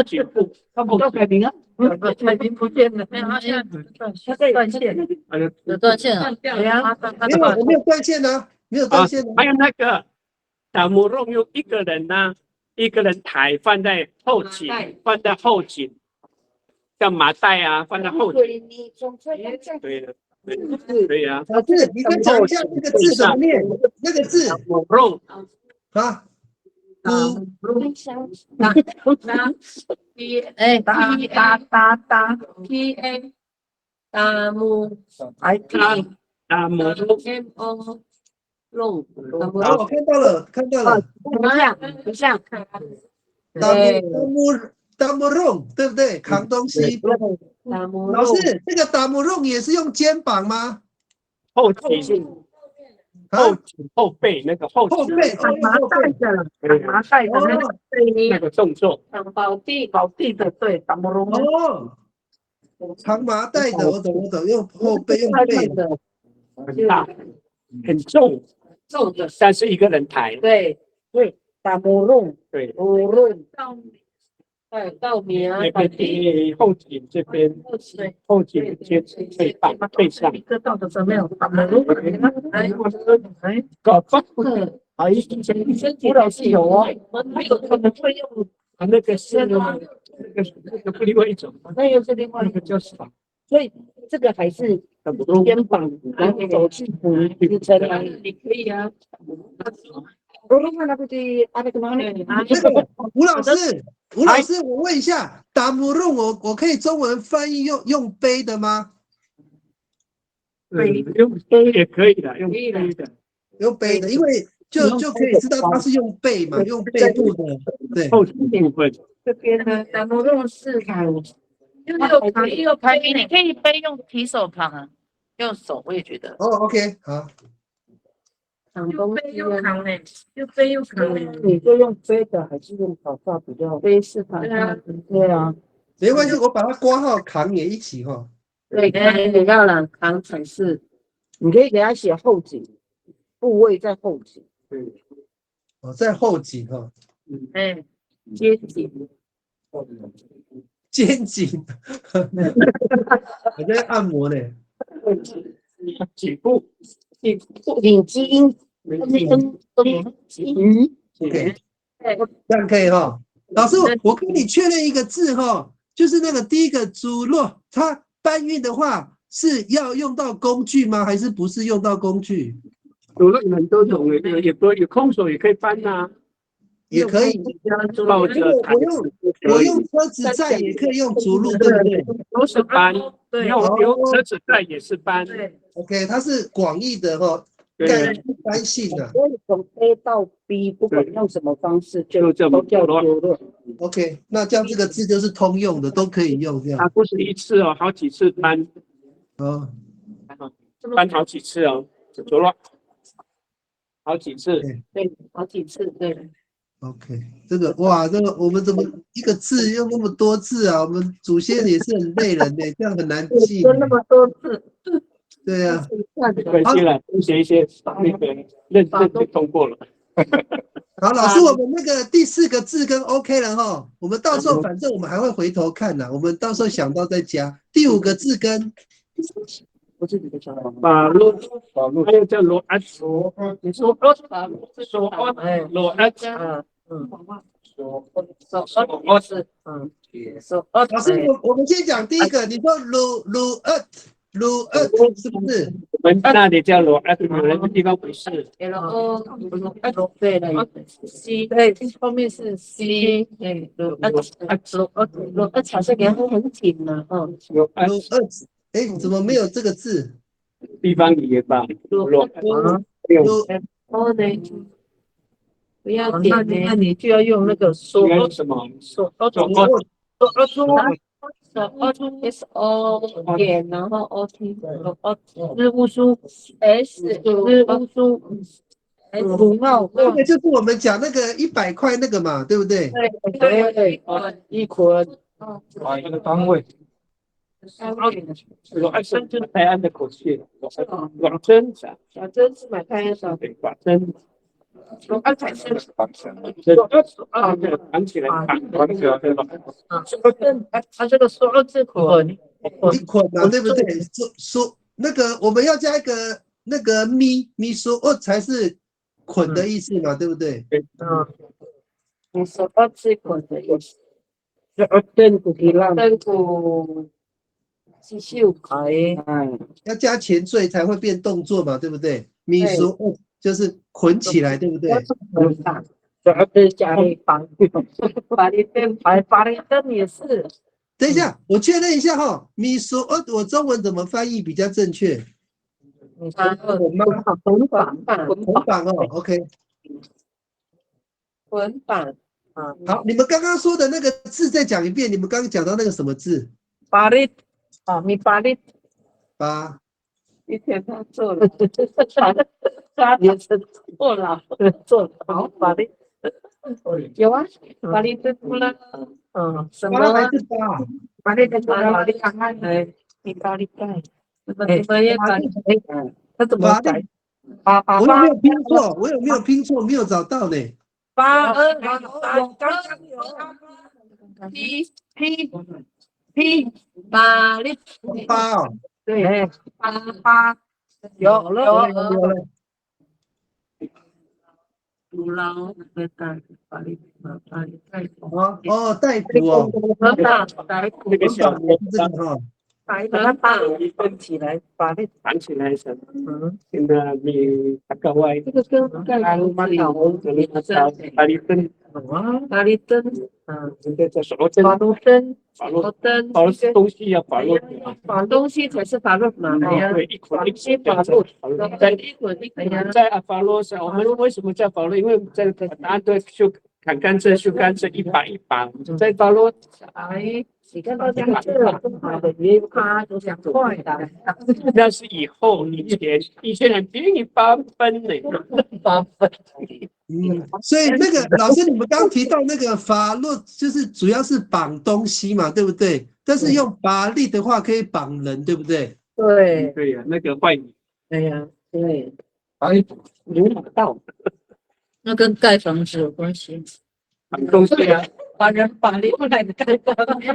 颈部，看不到彩屏啊，彩屏不见了，没有，它现在断线，有断线了，对呀，我没有断线啊，没有断线。还有那个打木弄用一个人呢，一个人抬放在后颈，像麻袋啊，放在后颈。对的。对呀。老师，你再讲一下那个字怎么念？那个字。弄啊。大木弄，我看到了。不像，达木弄，对不对？扛东西。老师，这个达木弄也是用肩膀吗？后颈。后背那个后背，麻袋的那个动作，保地的对，打木龙扛麻袋的，我懂，用后背用背的，很大很重的，但是一个人抬，对，打木龙，对，稻米啊，后颈这边，后颈接背膀背上，一个稻的时候没有打木龙，搞不吴老师有哦，还有可能会用那个是那个不另外一种，那又是另外一个叫什么？所以这个还是肩膀，然后走去支撑，你可以啊。那个吴老师，我问一下，达姆弄我可以中文翻译用杯的吗？用杯也可以的，用杯的。用杯的，因为就可以知道它是用背嘛，用背部的，对。后部分。这边呢，达摩弄是又排比，你可以背用提手旁啊，用手我也觉得。哦 ，OK， 好。扛东西又扛嘞，又背又扛嘞。你就用杯的还是用手帕比较？杯是扛，对啊，没关系，我把它挂号扛也一起哈。对，你要了扛才是，你可以给他写后颈部位在后颈，哦，在后颈哈。哎，肩颈，肩颈，我在按摩呢。颈部，颈肌，OK，这样可以哈。老师，我跟你确认一个字哈，就是那个第一个主落，它搬运的话是要用到工具吗？还是不是用到工具？有了很多种，有空手也可以搬呐，也可以。抱着我用车子载也可以用主路，对不对？都是搬，有车子载也是搬。OK， 它是广义的哈，概一般性的。所以从 A 到 B， 不管用什么方式，就都叫丢落。OK， 那这样这个字就是通用的，都可以用这样。它不是一次哦，好几次搬。哦，搬好几次哦，走了，好几次，对，好几次，对。OK， 这个哇，这个我们怎么一个字用那么多字啊？我们祖先也是很累人的，这样很难记。那么多字，对啊。没关系了，多写一些那个认就通过了。好，老师，我们那个第4个字跟 OK 了哈，我们到时候反正我们还会回头看的，我们到时候想到再加。第5个字跟法路，还有叫罗安，你说罗安，罗安，老师，我们先讲第一个，你说鲁是不是？我们那里叫罗安，有人的地方不是。对了，C 对，后面是 C，对，好像给它很紧了，罗安，哎，怎么没有这个字？地方语言吧，罗安，哦对，不要点，那你就要用那个说什么？S O 点，然后 O T 日乌苏 S 日乌苏 S 那个就是我们讲那个100块那个嘛，对不对？对，一捆，那个单位。罗真就是泰安的口气，罗真是买泰安的，对，罗真。罗才是绑起来，它这个说字捆，一捆嘛，对不对？说那个我们要加一个那个咪说才是捆的意思嘛，对不对？你说字捆的意思，真古刺绣牌，要加前缀才会变动作嘛，对不对？咪说就是捆起来，对不对？加了法律灯也是。等一下，我确认一下哈，咪说我中文怎么翻译比较正确？捆绑哦 ，OK。捆绑好，你们刚刚说的那个字再讲一遍，你们刚刚讲到那个什么字？法律你法律一天他做了，他也是做了，做好法律有啊，法律的出了，什么还是八？法律的法律看看，你法律盖，所以法律他怎么改？我有没有拼错？我有没有拼错？没有找到呢。82P 法律8哦。对，88有了。捕捞的法律大夫哦，大夫哦，大夫这个小这个哈。把它绑起来，把那绑起来什么？现在你大概外，这个跟盖阿鲁玛塔红这里叫巴里灯，哪里灯？这个叫什么灯？法路灯，法路灯，法路东西要法路，法东西才是法律嘛。对，一捆一捆法路，在一捆一捆在阿法路上，我们为什么叫法路？因为在拿对修砍甘蔗、修甘蔗一把一把，在法路。哎，你看到这样子很好的约趴都想快的，那是以后以前很便宜8分呢，8分。所以那个老师，你们刚提到那个法律，就是主要是绑东西嘛，对不对？但是用法力的话，可以绑人，对不对？对对呀，那个坏你。对呀，对，哎，领导那跟盖房子有关系。绑东西啊，把人法律过来的盖房子，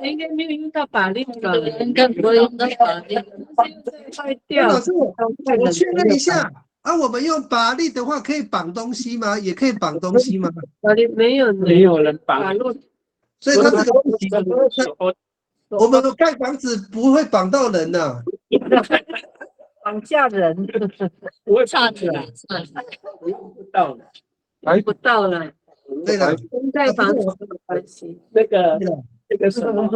应该没有用到法律的，应该不会用到法律。坏掉。老师，我确认一下啊，我们用法力的话，可以绑东西吗？也可以绑东西吗？法律没有没有人绑法律，所以它这个不行。我我们盖房子不会绑到人呐、绑架人，不会差起来，不到了。不到了，对了，跟盖房子没有关系。那个什么，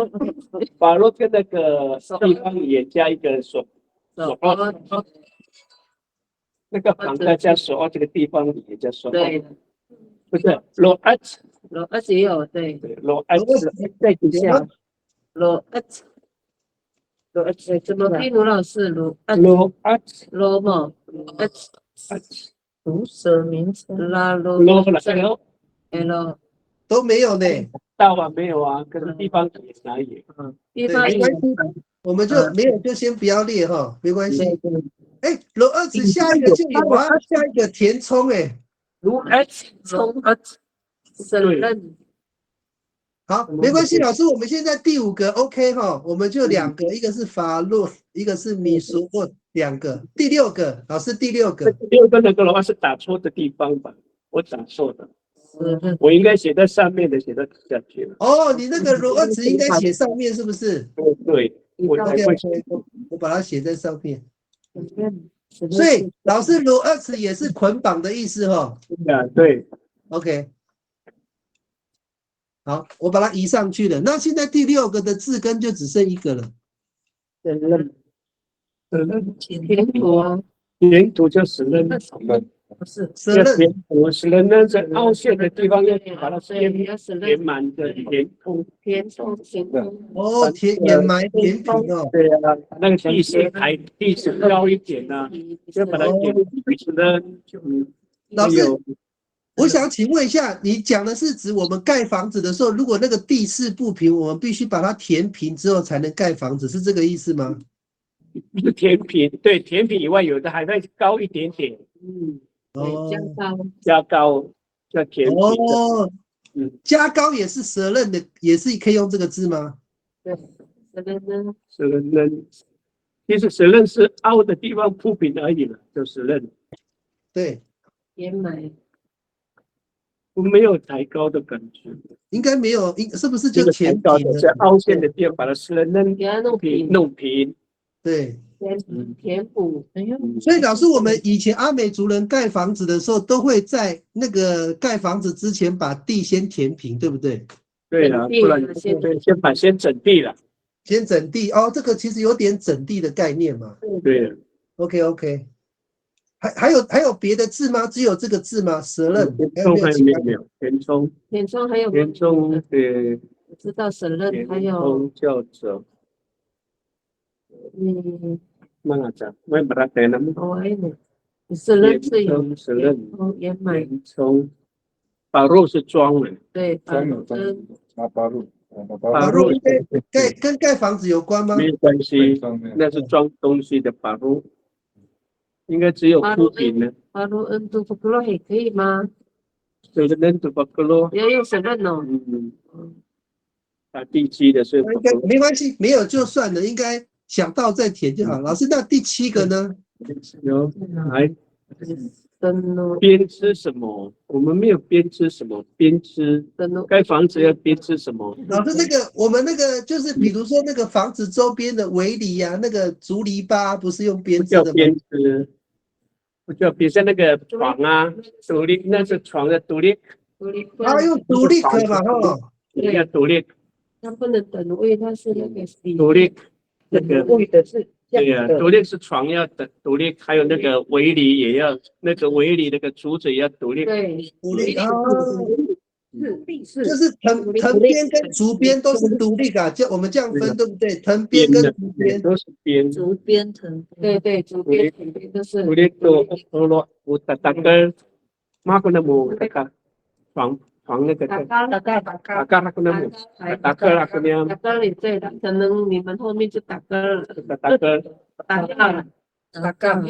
法律跟那个地方也加一个锁，那个旁再加锁，这个地方也加锁。对，不是罗阿兹，罗二也有对，罗阿兹在底下，罗二，罗二怎么拼？卢老师，罗二，罗阿兹罗嘛，二，毒蛇名称啦，罗罗了这个，L，都没有呢。到啊没有啊，可是地方也哪有？对，地方没关系，我们就没有就先不要列哈，没关系。哎，罗二子下一个就有啊，下一个填充哎。罗阿兹从审任，好，没关系，老师，我们现在第5个 OK 哈，我们就2个，一个是法律，一个是米苏或2个。第6个，老师第6个。第6个那个的话是打错的地方吧？我打错的，我应该写在上面的，写到底下去了。哦，你那个罗二子应该写上面是不是？对，我才会写。我把它写在上面。所以老师罗二子也是捆绑的意思哈。对 OK。好，我把它移上去了。那现在第6个的字根就只剩1个了。审任，填土，填土就审任，不是责任填土审任呢，在凹陷的地方要把它填填满的填空。填充填空，哦，掩埋填平哦。对啊，那个地势高一点呢，就把它填平呢，就老师，我想请问一下，你讲的是指我们盖房子的时候，如果那个地势不平，我们必须把它填平之后才能盖房子，是这个意思吗？不是填平，对，填平以外，有的还会高一点点，对，加高，加高叫填平。哦，加高也是责任的，也是可以用这个字吗？对，这个呢，责任，其实责任是凹的地方铺平而已了，就责任。对，掩埋，我没有抬高的感觉，应该没有，是不是就抬填高的，平了？在凹陷的地方把它责任给它弄平，弄平。对，填补，哎呦，所以老师，我们以前阿美族人盖房子的时候，都会在那个盖房子之前把地先填平，对不对？对了，不然先整地了。先整地哦，这个其实有点整地的概念嘛。对了 OK， 还有别的字吗？只有这个字吗？责任填充还有没有？填充还有填充我知道审任还填有，充叫做mana讲，我把它改了吗？审任是有填充责任，掩埋，填充，把肉是装的，对，把肉跟盖房子有关吗？没有关系，那是装东西的把肉，应该只有铺平的。巴鲁恩杜布克洛也可以吗？责任都不够咯。要用审任哦，打地基的是应该没关系，没有就算了，应该想到再填就好。老师，那第7个呢？有来编织什么？我们没有编织什么，编织盖房子要编织什么？老师，我们就是比如说那个房子周边的围篱啊，那个竹篱笆不是用编织的吗？叫编织，不叫编，像那个床啊，独立，那是床的独立。啊，用独立可嘛哈？对，要独立。它不能等位，它是那个独立，那个位的是对呀，独立是床要独立，还有那个围篱也要，那个围篱那个竹子也要独立。对，独立啊，是就是藤编跟竹编都是独立的，我们这样分对不对？藤编跟竹编都是编，竹编藤，对，竹编藤编都是独立做我打个，马可那么那个床那个打嘎那个那么打个那个呢，打嘎你对的，可能你们后面就打嘎了，打个打嘎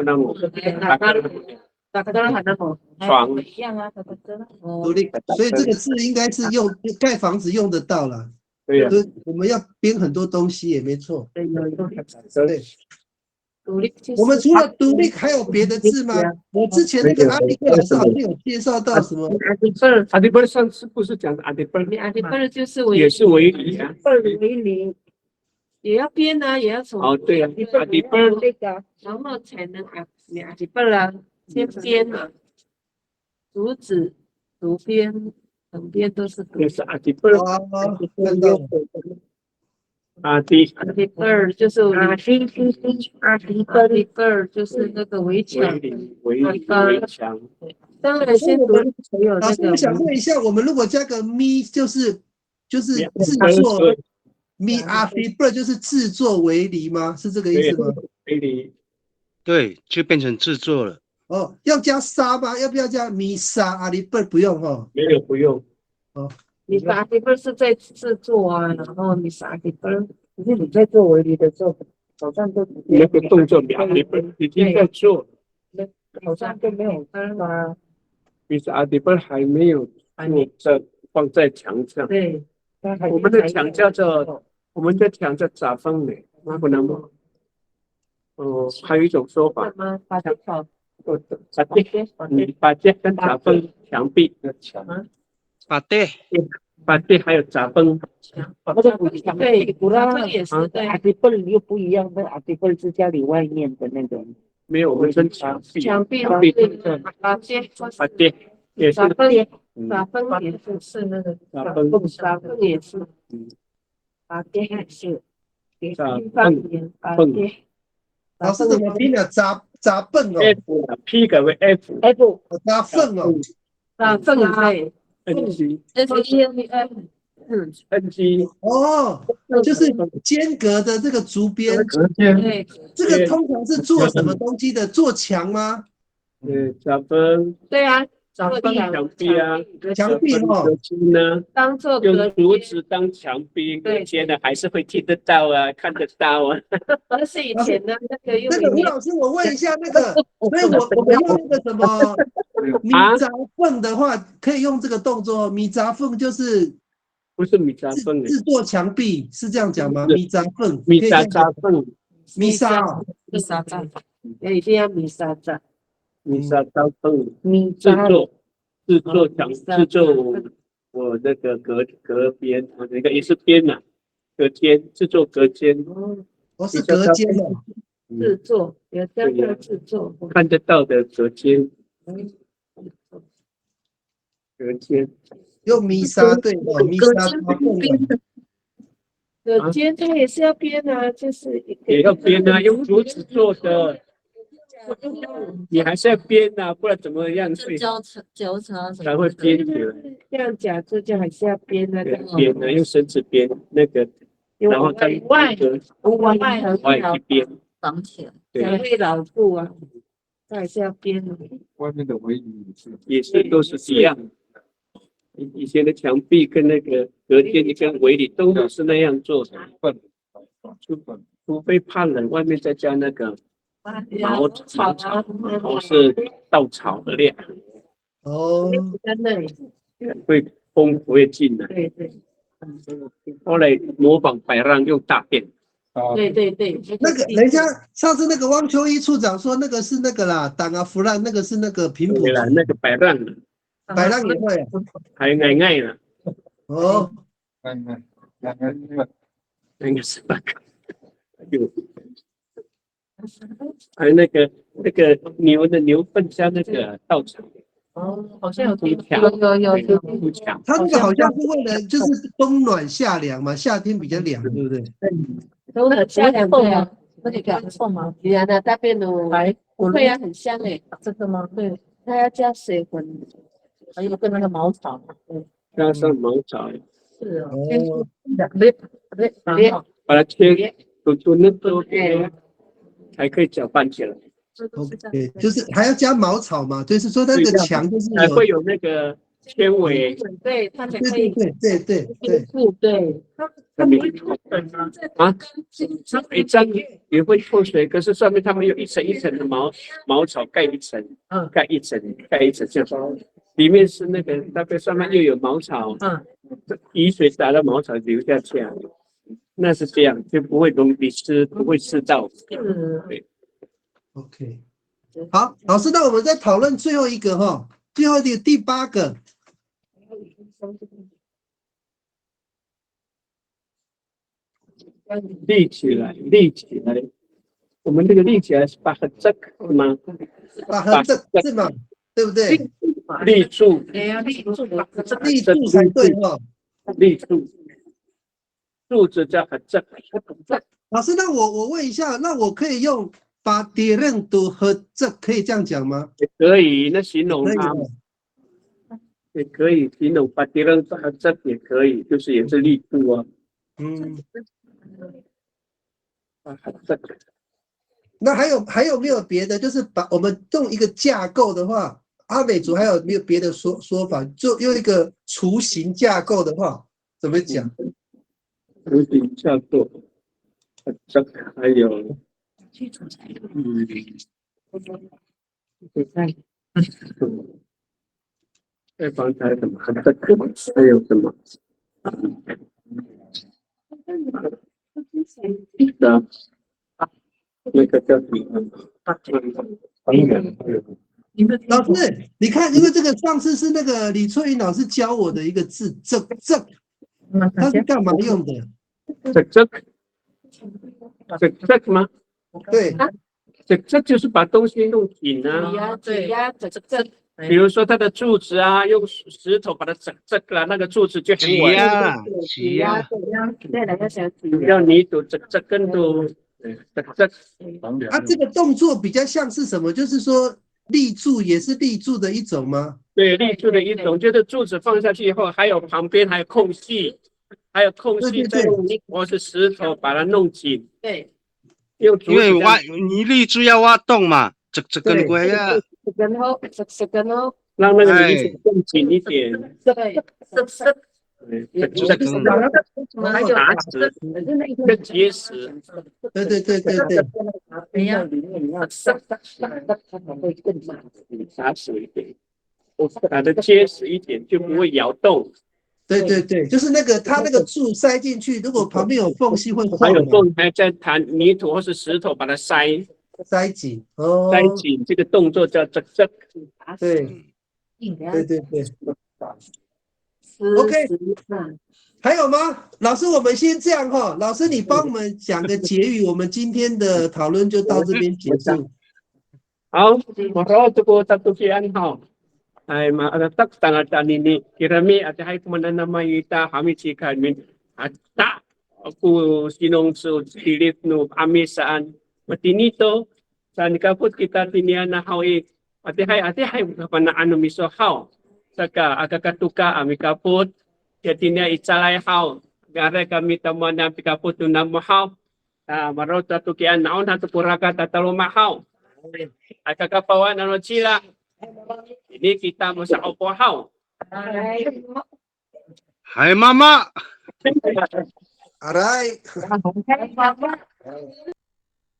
那么打嘎还那么床一样啊，独立，所以这个字应该是用盖房子用得到了。对呀，我们要编很多东西也没错。对，有对。独立。我们除了独立还有别的字吗？我之前那个阿迪克老师好像有介绍到什么阿迪贝尔上次不是讲的阿迪贝尔？阿迪贝尔就是也是围篱啊，围篱也要编啊，也要从哦对呀，阿迪贝尔那个，然后才能阿迪贝尔啊，先编嘛，竹子、竹编、藤编都是独也是阿迪贝尔，啊？看到了阿迪贝尔就是阿迪贝尔就是那个围墙，围墙。当然先独立才有老师，那个。我想问一下，我们如果加个咪，就是制作咪阿菲贝就是制作围篱吗？是这个意思吗？围篱对，就变成制作了。哦，要加沙吗？要不要加咪沙阿里贝？不用哈。没有不用。哦，你把阿迪贝是在制作啊，然后你是阿迪贝，可是你在做围篱的时候，好像都那个动作阿迪贝已经在做，好像都没有分啊。其实阿迪贝还没有做放在墙上。对，我们的墙叫做杂缝呢，那不能吗？哦，还有一种说法，把这跟杂缝墙壁的墙，把这还有杂缝。对，古拉芬也是对。阿迪贝尔又不一样，那阿迪贝尔是家里外面的那种。没有，我们跟墙壁把这也是杂缝也是那个杂缝也是，把这还是杂缝。老师怎么拼的？杂笨哦 ，P 改为 F， 杂粪哦，杂缝对 ，NG 哦，就是间隔的这个竹编，对，这个通常是做什么东西的？做墙吗？杂缝，对啊，墙壁啊，墙壁哦，隔间呢，当做用竹子当墙壁，隔间的还是会听得到啊，看得到啊。那是以前的那个用。那个吴老师，我问一下那个，所以我们用那个什么米杂缝的话，可以用这个动作。米杂缝就是不是米杂缝，制作墙壁是这样讲吗？米杂缝，米杂缝，米沙，一定要米沙扎。米杂缝，制作墙，制作我那个隔边，我那个也是边呐，隔间制作隔间。哦，是隔间的。制作有这个制作，看得到的隔间，隔间用米沙对哦，米沙隔间它也是要编啊，就是也要编啊，用竹子做的。你还是要编啊，不然怎么样交叉才会编起来？这样假设就还是要编那个编啊，用绳子编那个，然后再外去编绑起来，才会牢固啊。它还是要编的。外面的围篱也是都是一样。以前的墙壁跟那个隔间跟围篱都是那样做的，除非怕冷，外面再加那个。茅草是稻草的料哦，在那里会风不会进来。对，后来模仿百浪用大便，对对对，那个人家上次那个汪秋一处长说那个是那个啦，党啊弗兰那个是那个平埔对了，那个摆烂了，百浪也会啊。还爱了，哦，那个是那个，有，还有那个牛的牛粪加那个稻草，哦，好像有不抢，有不抢，他那个好像是为了就是冬暖夏凉嘛，夏天比较凉，对不对？都很香对啊，那个感臭吗？原来大便都会啊，很香诶，真的吗？对，它要加水混，还有跟那个茅草，加上茅草，是啊，哦，把它切，煮那都还可以搅拌起来， OK，就是还要加茅草嘛，就是说那个墙就是有，还会有那个纤维，对，它才对可以对，对，啊，一张也会透水，可是上面他们有一层一层的茅草盖一层，盖一层这样，里面是那个大概上面又有茅草，雨水打到茅草流下去啊，那是这样就不会容易湿，不会湿到，对。 OK， 好，老师，那我们再讨论最后一个哈，最后一个第8个，立起来，我们这个立起来是把它这个吗？把横着是吗？对不对？立住，立住才对哈。立住，柱子叫很正。老师，那我问一下，那我可以用把敌人都和这可以这样讲吗？也可以，那形容可以它哦也可以形容把敌人和这也可以，就是也是立住啊。这那还有没有别的？就是把我们用一个架构的话，阿美族还有没有别的说法？就用一个雏形架构的话，怎么讲？雏形架构，这还有，再刚才什么？还有什么？那个叫什么？老师，你看，因为这个上次是那个李翠云老师教我的一个字，这，它是干嘛用的？这吗？对，这就是把东西弄紧啊。对，比如说它的柱子啊，用石头把它这个那个柱子就很稳。挤压，对了，要想挤要泥土这根都它这个动作比较像是什么？就是说立柱也是立柱的一种吗？对，立柱的一种，就是柱子放下去以后，还有旁边还有空隙，再用泥或是石头把它弄紧。对，因为你立柱要挖洞嘛，这根龟啊，这根哦，让那个泥土更紧一点。对，这根还有打石，更结实。对。哎呀，打死一点，打得结实一点，就不会摇动。对，就是那个它那个柱塞进去，如果旁边有缝隙会晃。还有缝，还再弹泥土或是石头把它塞紧哦，塞紧，这个动作叫这。对。OK， 还有吗？老师，我们先这样哈。老师，你帮我们讲个结语，我们今天的讨论就到这边结束。好，我说这个satu kian hao. Ay maatak tanga tanini kirami at hay kumana na mayita kami chika min at ta aku sinong so silit no ami saan matinito sa nikaput kita tinian na hawi ate hay pana ano miso hao saka akakatuka ami kaput katinya itsalay hao gare kami tamuan na pikaput na mo hao marot satu kian naon hatu puraka tataluma hao ay kakapawan ano sila. Ini kita mo sa opo hao. Hai mama. Alright.